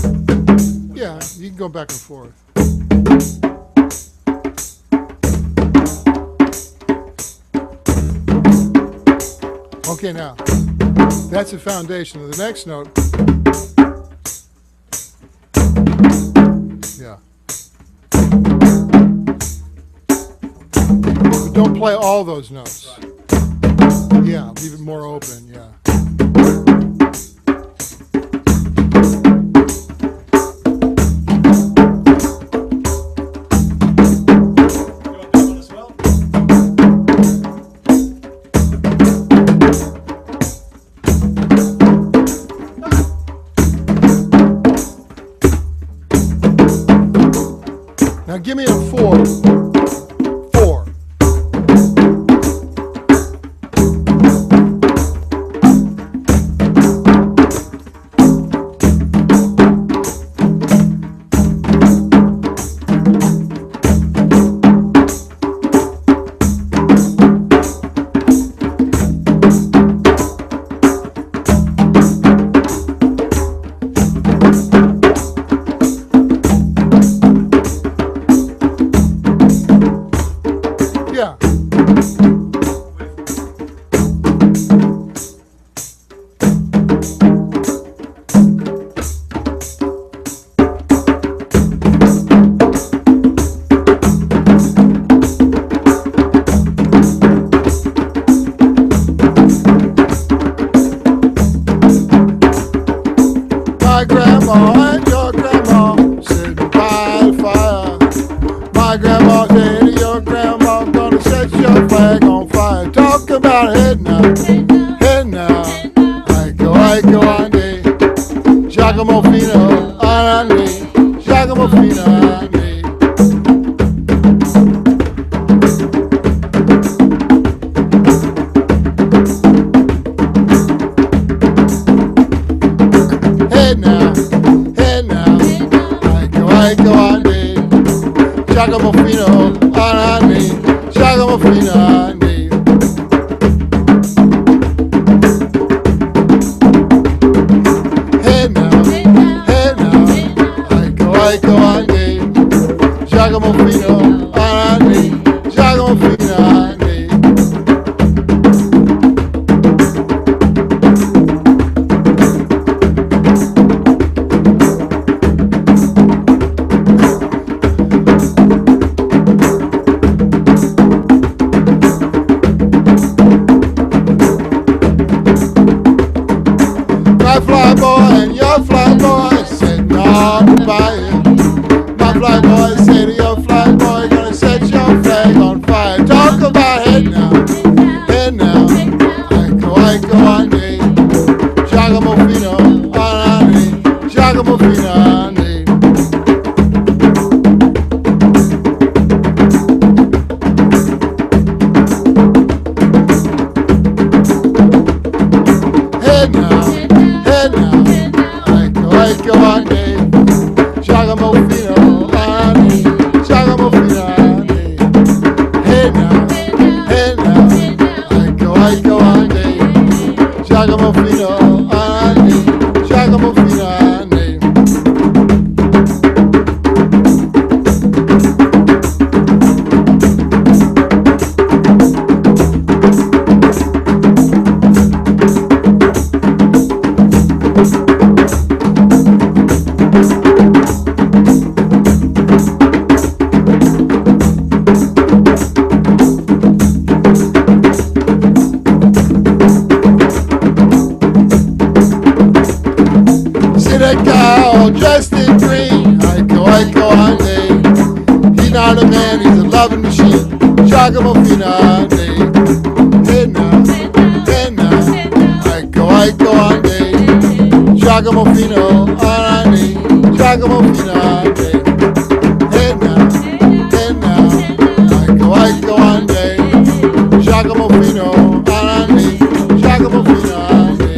Yeah, you can go back and forth. Okay, now, that's the foundation of the next note. Yeah. But don't play all those notes. Yeah, leave it more open, yeah. You want this one as well? Now give me a 4. 4. Yeah. My grandma and your grandma sitting by the fire. My grandma said to your grandma, gonna set your flag on fire. Talk about head now, head now. Aiko ande, Giacomo Fino ande, Giacomo Fino ande. Head now, Aiko ande, Giacomo Fino ande, Giacomo Fino ande. Head now, Aiko ande, Giacomo Fino ande, Giacomo Fino ande. My fly boy and your fly boy met a cow dressed in green. Iko ande. He's not a man, he's a loving machine. Shagamofina ande. Hey now, hey now. Iko ande. Shagamofino ande. Shagamofina ande. Hey now, hey now. Iko ande. Shagamofino ande. Shagamofino ande.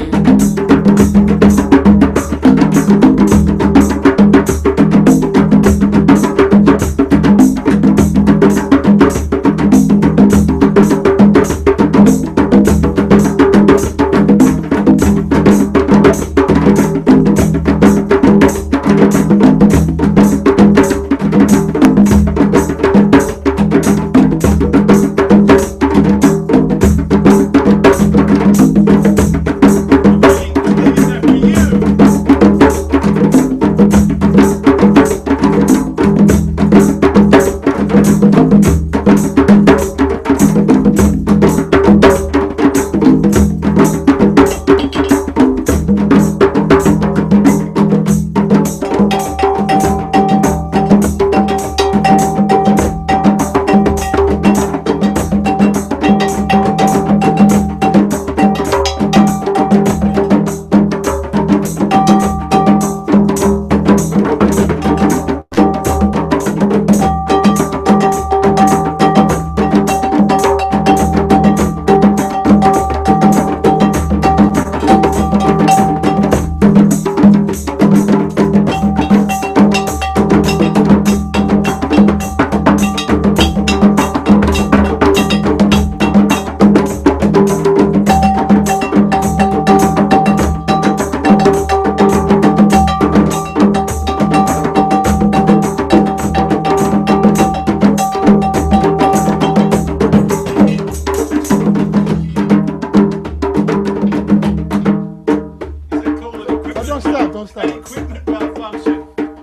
Don't stop. An equipment malfunction.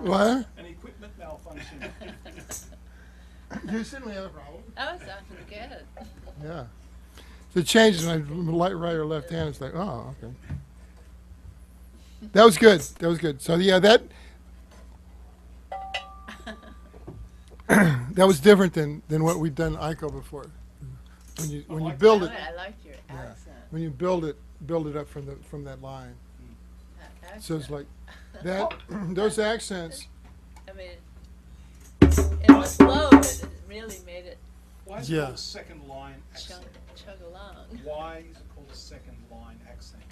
What? An equipment malfunction. Do you certainly have a problem? That was sounding good. Yeah. So it changes when I right or left hand. It's like, oh, okay. That was good. That was good. So yeah, that that was different than what we've done Iko before. When you like build it, I liked your accent. when you build it up from that line. That So it's accent. like that. Those accents. I mean, it was slow, but it really made it Why is it Yeah. called a second line accent? chug along. Why is it called a second line accent?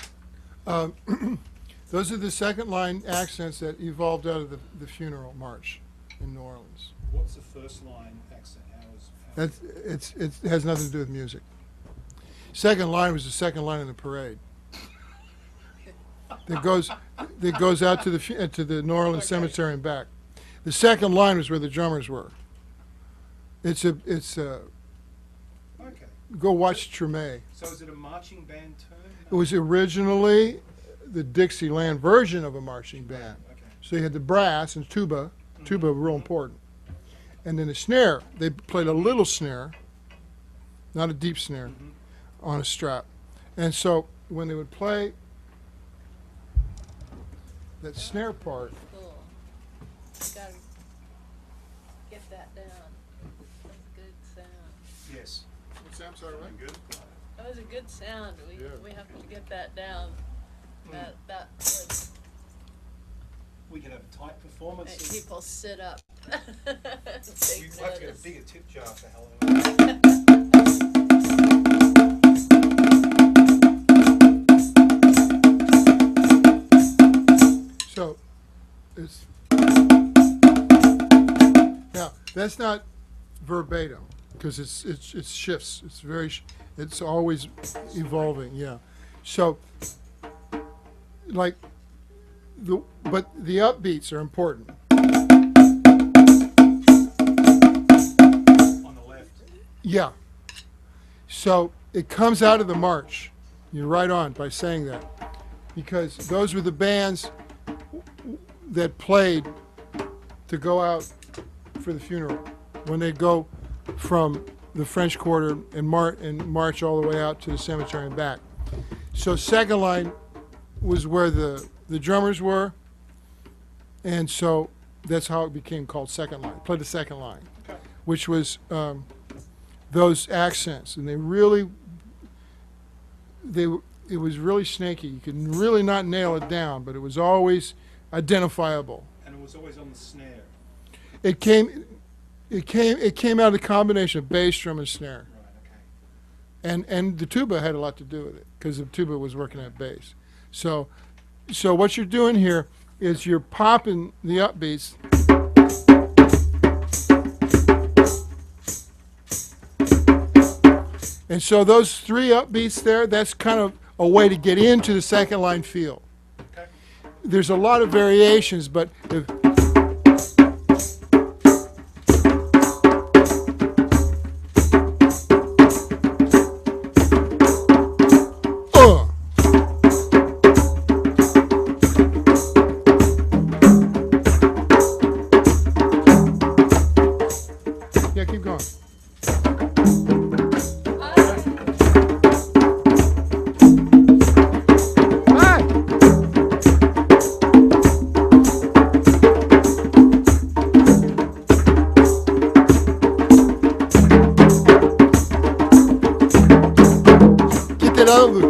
Those are the second line accents that evolved out of the funeral march in New Orleans. What's the first line accent? It has nothing to do with music. Second line was the second line in the parade. That goes out to the New Orleans Okay. cemetery and back. The second line was where the drummers were. Okay. Go watch Treme. So is it a marching band term? It was originally the Dixieland version of a marching band. Okay. So you had the brass and tuba. Tuba real important. And then the snare, they played a little snare, not a deep snare, on a strap. And so when they would play that snare part, Cool. You gotta get that down. That's a good sound. Yes. I'm sorry, right? Good. That was a good sound. Yeah. We have to get that down. That was, We could have a tight performance. make and people sit up. We'll have Take to get a notice. bigger tip jar for Halloween. So it's now that's not verbatim because it shifts. It's it's always evolving. Yeah. So like but the upbeats are important. On the left. Yeah. So it comes out of the march. You're right on by saying that. Because those were the bands that played to go out for the funeral. When they go from the French Quarter and march all the way out to the cemetery and back. So second line was where the drummers were, And so that's how it became called second line. Play the second line, Okay. which was those accents, and it was really snaky. You could really not nail it down, but it was always identifiable. And it was always on the snare. It came out of the combination of bass, drum, and snare. Right, okay. And the tuba had a lot to do with it because the tuba was working at bass. So what you're doing here is you're popping the upbeats. And so those three upbeats there, that's kind of a way to get into the second line feel. Okay. There's a lot of variations, but if, yeah, keep going. Hi. Get that over.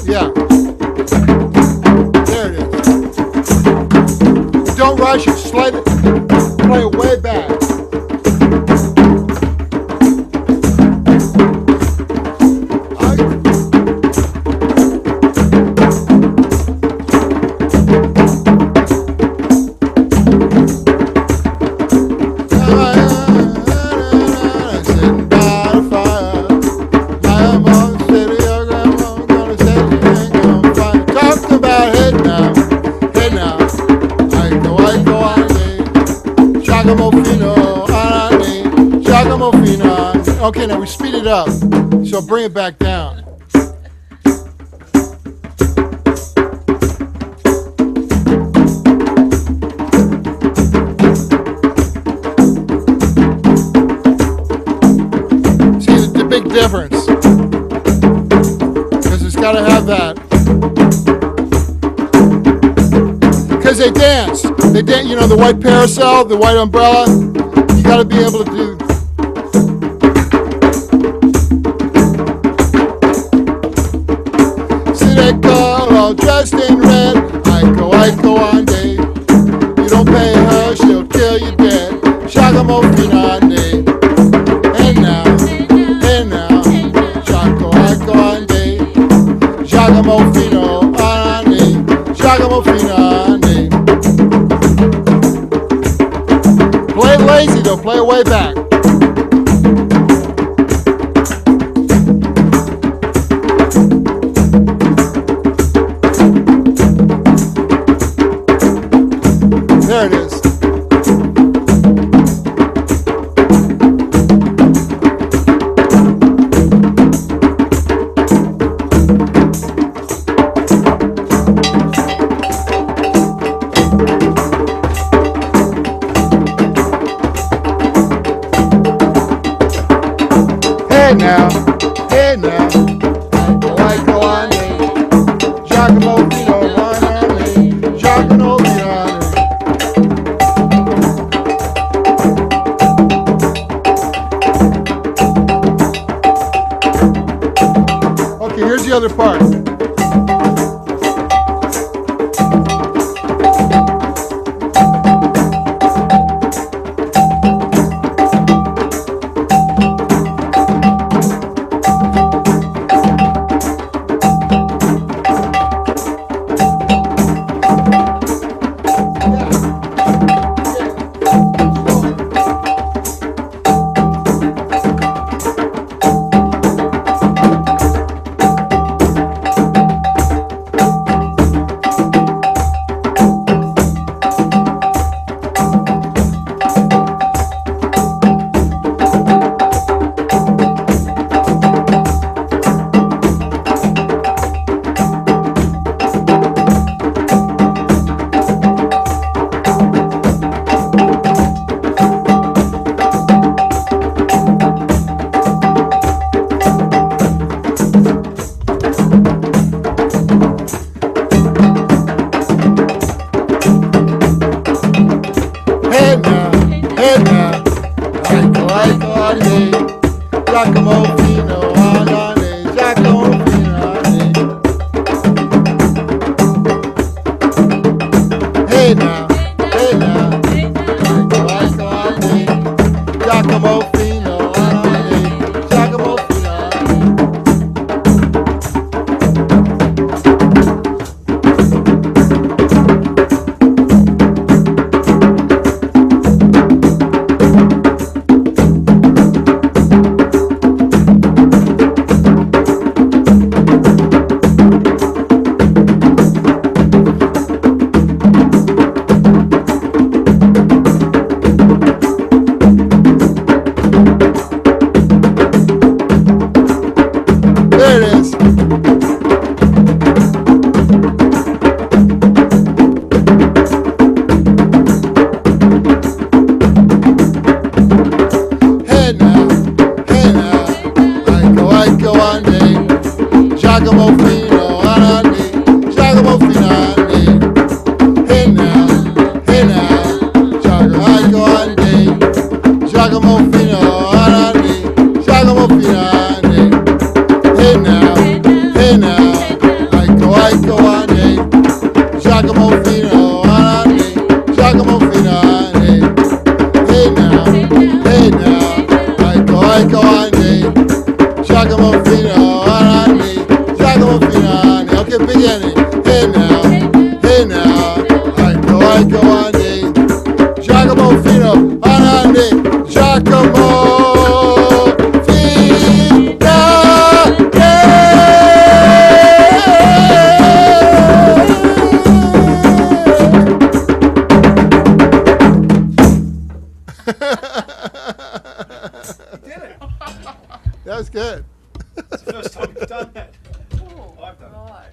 Yeah. There it is. Don't rush it. Slide it. Play it way back. Sitting by the fire. I'm on the city of grandma. Gonna say you ain't gonna find. Talk about head now. Head now. I go, I Giacomo Fino, Anani, Giacomo Fino. Okay, now we speed it up. So bring it back down. See the big difference. Because it's got to have that. Because they dance. They dance, you know, the white parasol, the white umbrella. You got to be able to do. See that girl all dressed in red. I go on day. You don't pay her, she'll kill you dead. Giacomo Finande. Hey now, hey now. I go on day. Giacomo Fino, Anani, Giacomo Finande. Play it lazy though, play it way back. There it is. Hey now, hey now. I go on me. Giacomo Fino, Anani, Giacomo Finande. Okay, here's the other part. Hey now, Iko ande, Giacomo Fino anande, Giacomo Fino ande. Hey now, Iko ande, Giacomo Fino anande, Giacomo Fino ande. Hey now, Iko ande, Giacomo Fino anande, Giacomo Fino ande. Hey now, Iko ande, Giacomo Fino ande, Giacomo Fino ande. Okay, beginning. Hey now, Iko ande, Giacomo Fino ande, Giacomo Did it? That was good. It's the first time you've done that. Oh, I've done it. God.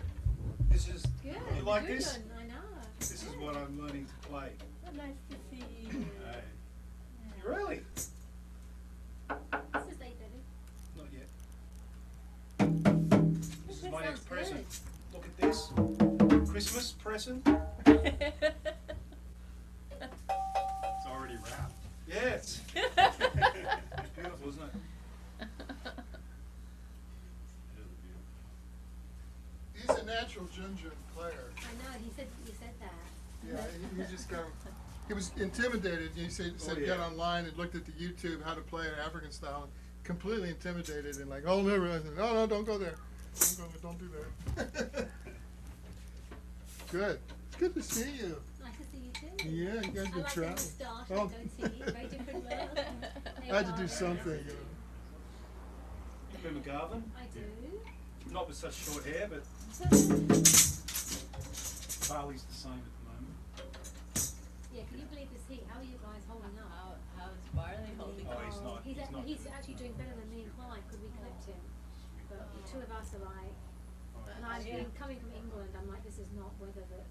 This is, Good. you like good this? one, I know. This is what I'm learning to play. Oh, nice to see you. Hey. Really? This is late, Daddy. Not yet. This is That my next sounds present. good. Look at this. Christmas present. It's already wrapped. Yes. It's beautiful, isn't it? It is beautiful. He's a natural ginger player. I know, you said that. Yeah, he just got. He was intimidated. He said Oh, yeah. get online and looked at the YouTube how to play it African style. And completely intimidated and like, oh never. I said, no, don't go there. Don't do that. Good. It's good to see you. Nice to see you too. Yeah, you guys I been like the traveling. moustache, Oh. I don't see. Very different world. I had to do something. Remember Garvin? I do. Not with such short hair, but Barley's the same at the moment. Yeah, can you believe this heat? How are you guys holding up? How's Barley holding Oh, up? he's not. He's, He's not he's good. actually doing better than me and Clive because we clipped him. But the two of us are like, and I've Yeah. been coming from England. I'm like, this is not weather that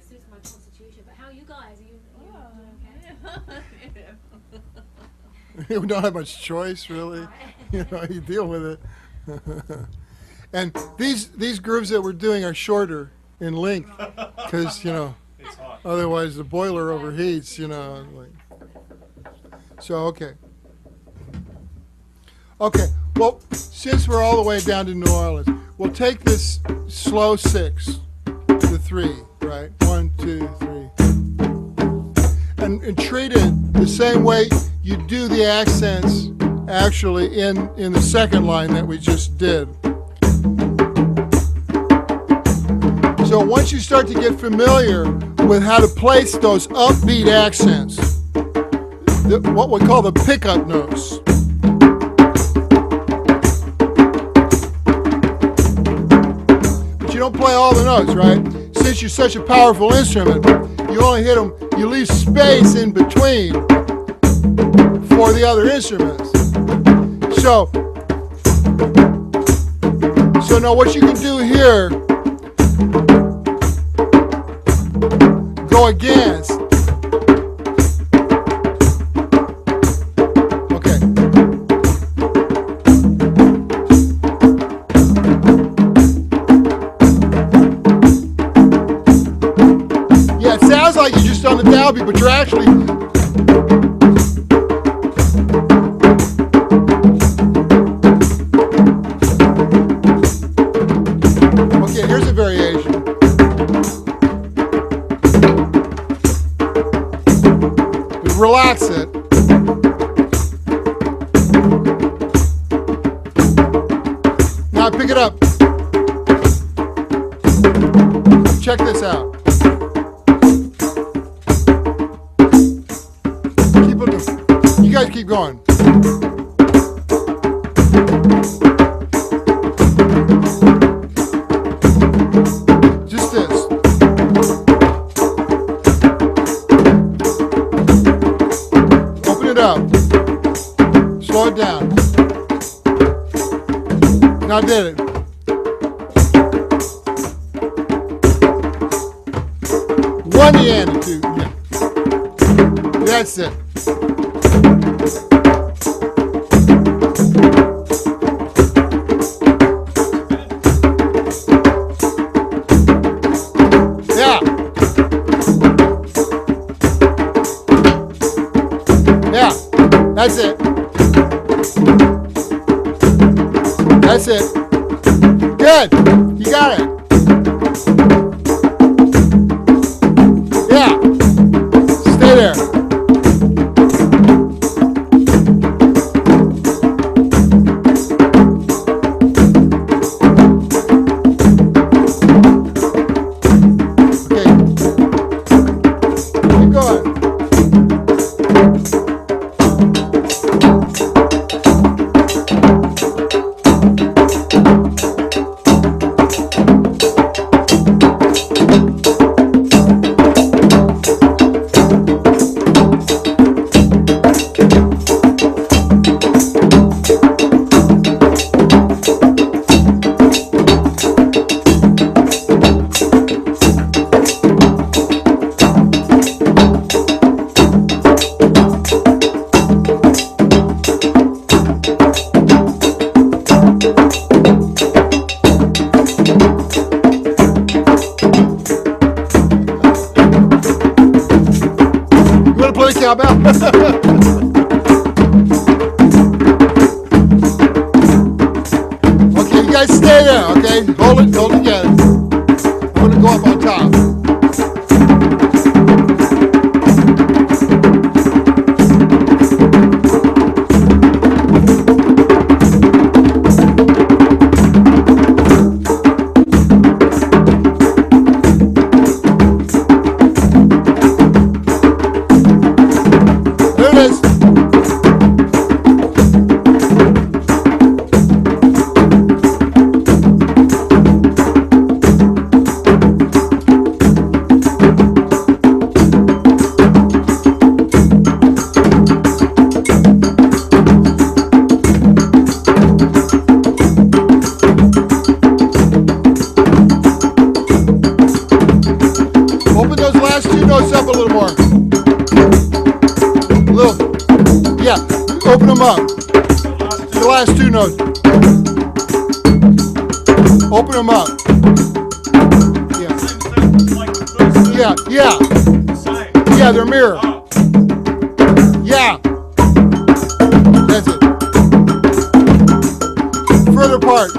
suits my constitution. But how are you guys? Are you doing okay? We don't have much choice, really. You know, you deal with it. And these grooves that we're doing are shorter in length, because It's hot. otherwise the boiler overheats. Like. So okay. Okay. Well, since we're all the way down to New Orleans, we'll take this slow 6 to 3, right? 1, 2, 3. And treat it the same way you do the accents actually in the second line that we just did. So once you start to get familiar with how to place those upbeat accents, what we call the pickup notes. But you don't play all the notes, right? Since you're such a powerful instrument, you only hit them, you leave space in between for the other instruments. So now what you can do here, go against. Okay. Yeah, it sounds like you're just on the downbeat, but you're actually. Okay, here's a variation. Relax it. Now pick it up. Check this out. Keep it. You guys keep going. Just this. Open it up. Slow it down. Now did it. One and a two. Yeah. That's it. Yeah. Yeah. That's it. That's it. Good. You got it. Yeah. Stay there. Okay. Keep going. You want to play cowbell? Okay, you guys stay there, okay? Hold it together. I'm gonna go up on top. There it is. Open those last two notes up a little more. A little. Yeah, open them up. The last two notes. Open them up. Yeah. Yeah, yeah. Yeah, they're mirror. Yeah. That's it. Further apart.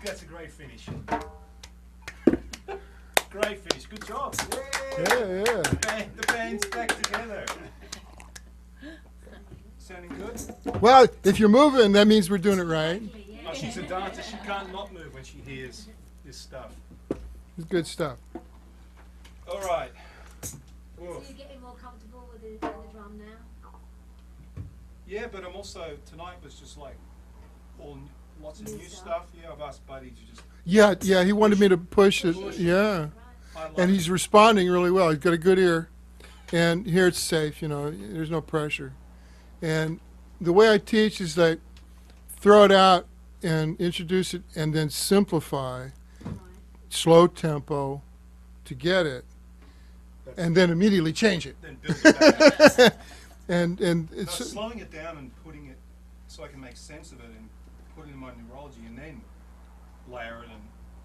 That's a great finish. Great finish. Good job. Yay! Yeah. The band's back together. Sounding good? Well, if you're moving, that means we're doing it right. Exactly, yeah. Oh, she's a dancer. She can't not move when she hears this stuff. It's good stuff. All right. So Woof. you're getting more comfortable with the drum now? Yeah, but I'm also, tonight was just like lots of New new stuff. stuff. Yeah, I've asked Buddy to just. Yeah, he wanted me to push it. Push. Yeah. Right. I like And it. he's responding really well. He's got a good ear. And here it's safe, you know, there's no pressure. And the way I teach is like throw it out and introduce it and then simplify, Right. slow tempo to get it, and then immediately change it. Then build it back. And No, it's slowing it down and putting it so I can make sense of it and put it in my neurology and then layer it, and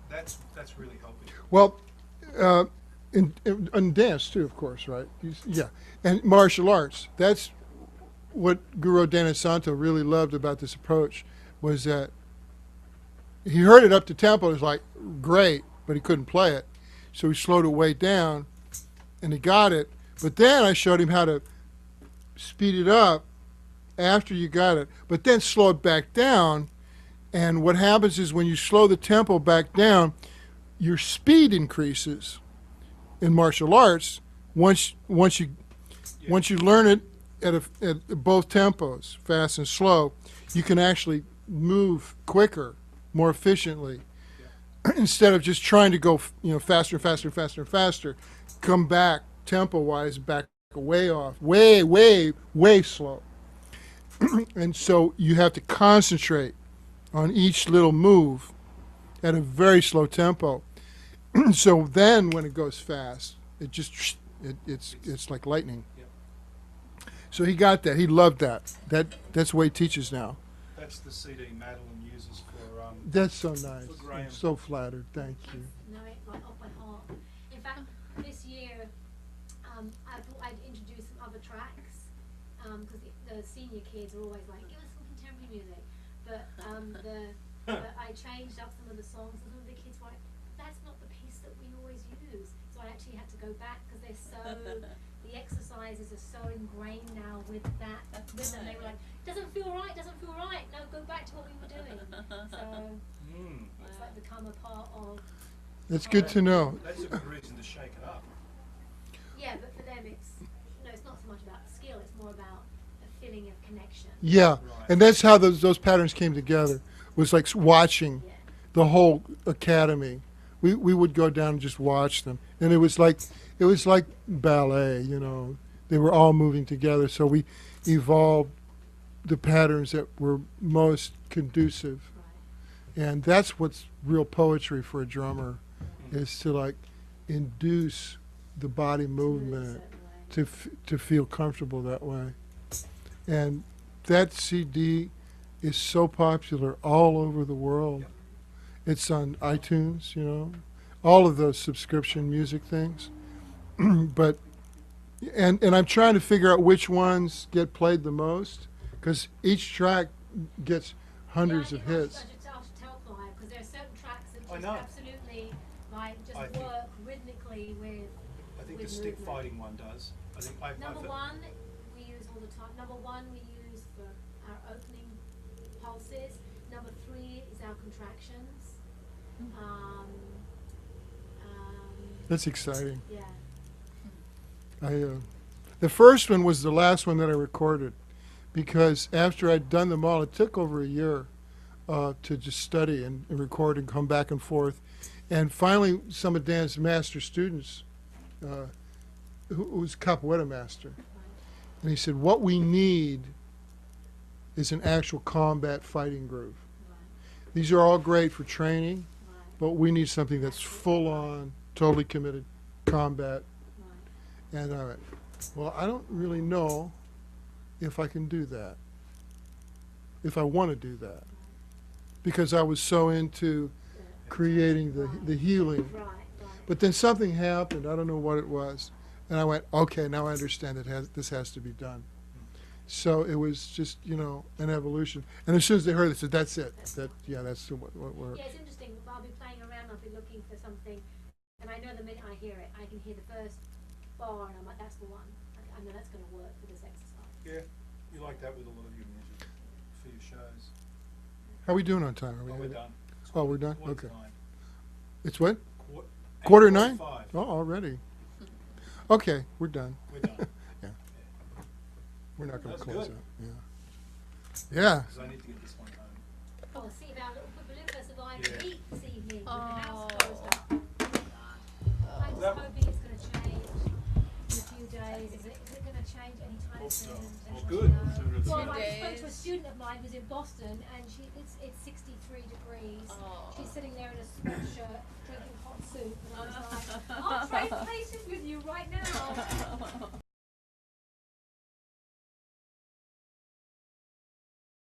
that's really helping. well, in dance too, of course, right? Yeah, and martial arts. That's what Guru Dana Santo really loved about this approach, was that he heard it up to tempo. It was like great, but he couldn't play it, so he slowed it way down, and he got it. But then I showed him how to speed it up after you got it, but then slow it back down. And what happens is when you slow the tempo back down, your speed increases in martial arts once you learn it at both tempos, fast and slow. You can actually move quicker, more efficiently, instead of just trying to go faster and faster and faster and faster. Come back tempo wise, back way off, way slow. And so you have to concentrate on each little move at a very slow tempo. So then when it goes fast, it's like lightning. Yep. So he got that. He loved that. That's the way he teaches now. That's the CD Madeline uses for. That's so nice. For Graham. I'm so flattered. Thank you. Know it right off by heart. In fact, this year, I thought I'd introduce some other tracks, because the senior kids are always like, give us some contemporary music. But but I changed up some of the songs, and some of the kids were like, that's not the piece that we always use. So I actually had to go back, because they're so, the exercises are so ingrained now with that rhythm. They were like, doesn't feel right, no, go back to what we were doing. So it's like become a part of. That's good to know. That's a good reason to shake it up. Yeah, but for them it's not so much about skill, it's more about a feeling of connection. Yeah, Right. and that's how those patterns came together. Was like watching Yeah. the whole academy. We would go down and just watch them, and it was like ballet. You know, they were all moving together. So we evolved the patterns that were most conducive, Right. and that's what's real poetry for a drummer, is to like induce the body Move a movement certain way. to feel comfortable that way. And that CD is so popular all over the world. Yep. It's on iTunes, you know, all of those subscription music things. But and I'm trying to figure out which ones get played the most, because each track gets hundreds Yeah, of I think hits. I should tell Clive, because there are certain tracks that I just know. absolutely just I think- work rhythmically with. I think the with stick movement. fighting one does. I think Number one, we use all the time. Number one, we use for our opening pulses. Number three is our contractions. That's exciting. Yeah. The first one was the last one that I recorded, because after I'd done them all, it took over a year to just study and record and come back and forth. And finally, some of Dan's master students, who was capoeira master, and he said, what we need is an actual combat fighting groove. Right. These are all great for training, Right. but we need something that's full on, totally committed combat. Right. And I went, well, I don't really know if I can do that, if I want to do that, because I was so into creating the healing. Right. Right. But then something happened, I don't know what it was, and I went, okay, now I understand this has to be done. So it was just, an evolution. And as soon as they heard it, they said, that's it. That's what we're... Yeah, it's interesting something, I'll be playing around, I'll be looking for something, and I know the minute I hear it, I can hear the first bar, and I'm like, that's the one. I know that's gonna work for this exercise. Yeah, you like that with a lot of your music for your shows. How we doing on time? Are we Oh, we're at it? done. Oh, we're done? Quarter to Okay. 9. It's what? Quar- Quarter 8:45. 9? Oh, already. Okay, we're done. We're done. Yeah. We're not gonna That's close good. out, yeah. Yeah, Because I need to get this one home. Oh, see if our little Pipalooka survived Yeah. the heat this evening with the house Oh. closed up. I'm just That- hoping it's gonna change in a few days. Is it gonna change anytime Hope so. soon? Well, Anyone good. know? Sooner than Well, later. I spoke to a Days. student of mine who's in Boston, and it's 63 degrees. Oh. She's sitting there in a sweatshirt drinking hot soup, and I was like, I'll trade places with you right now.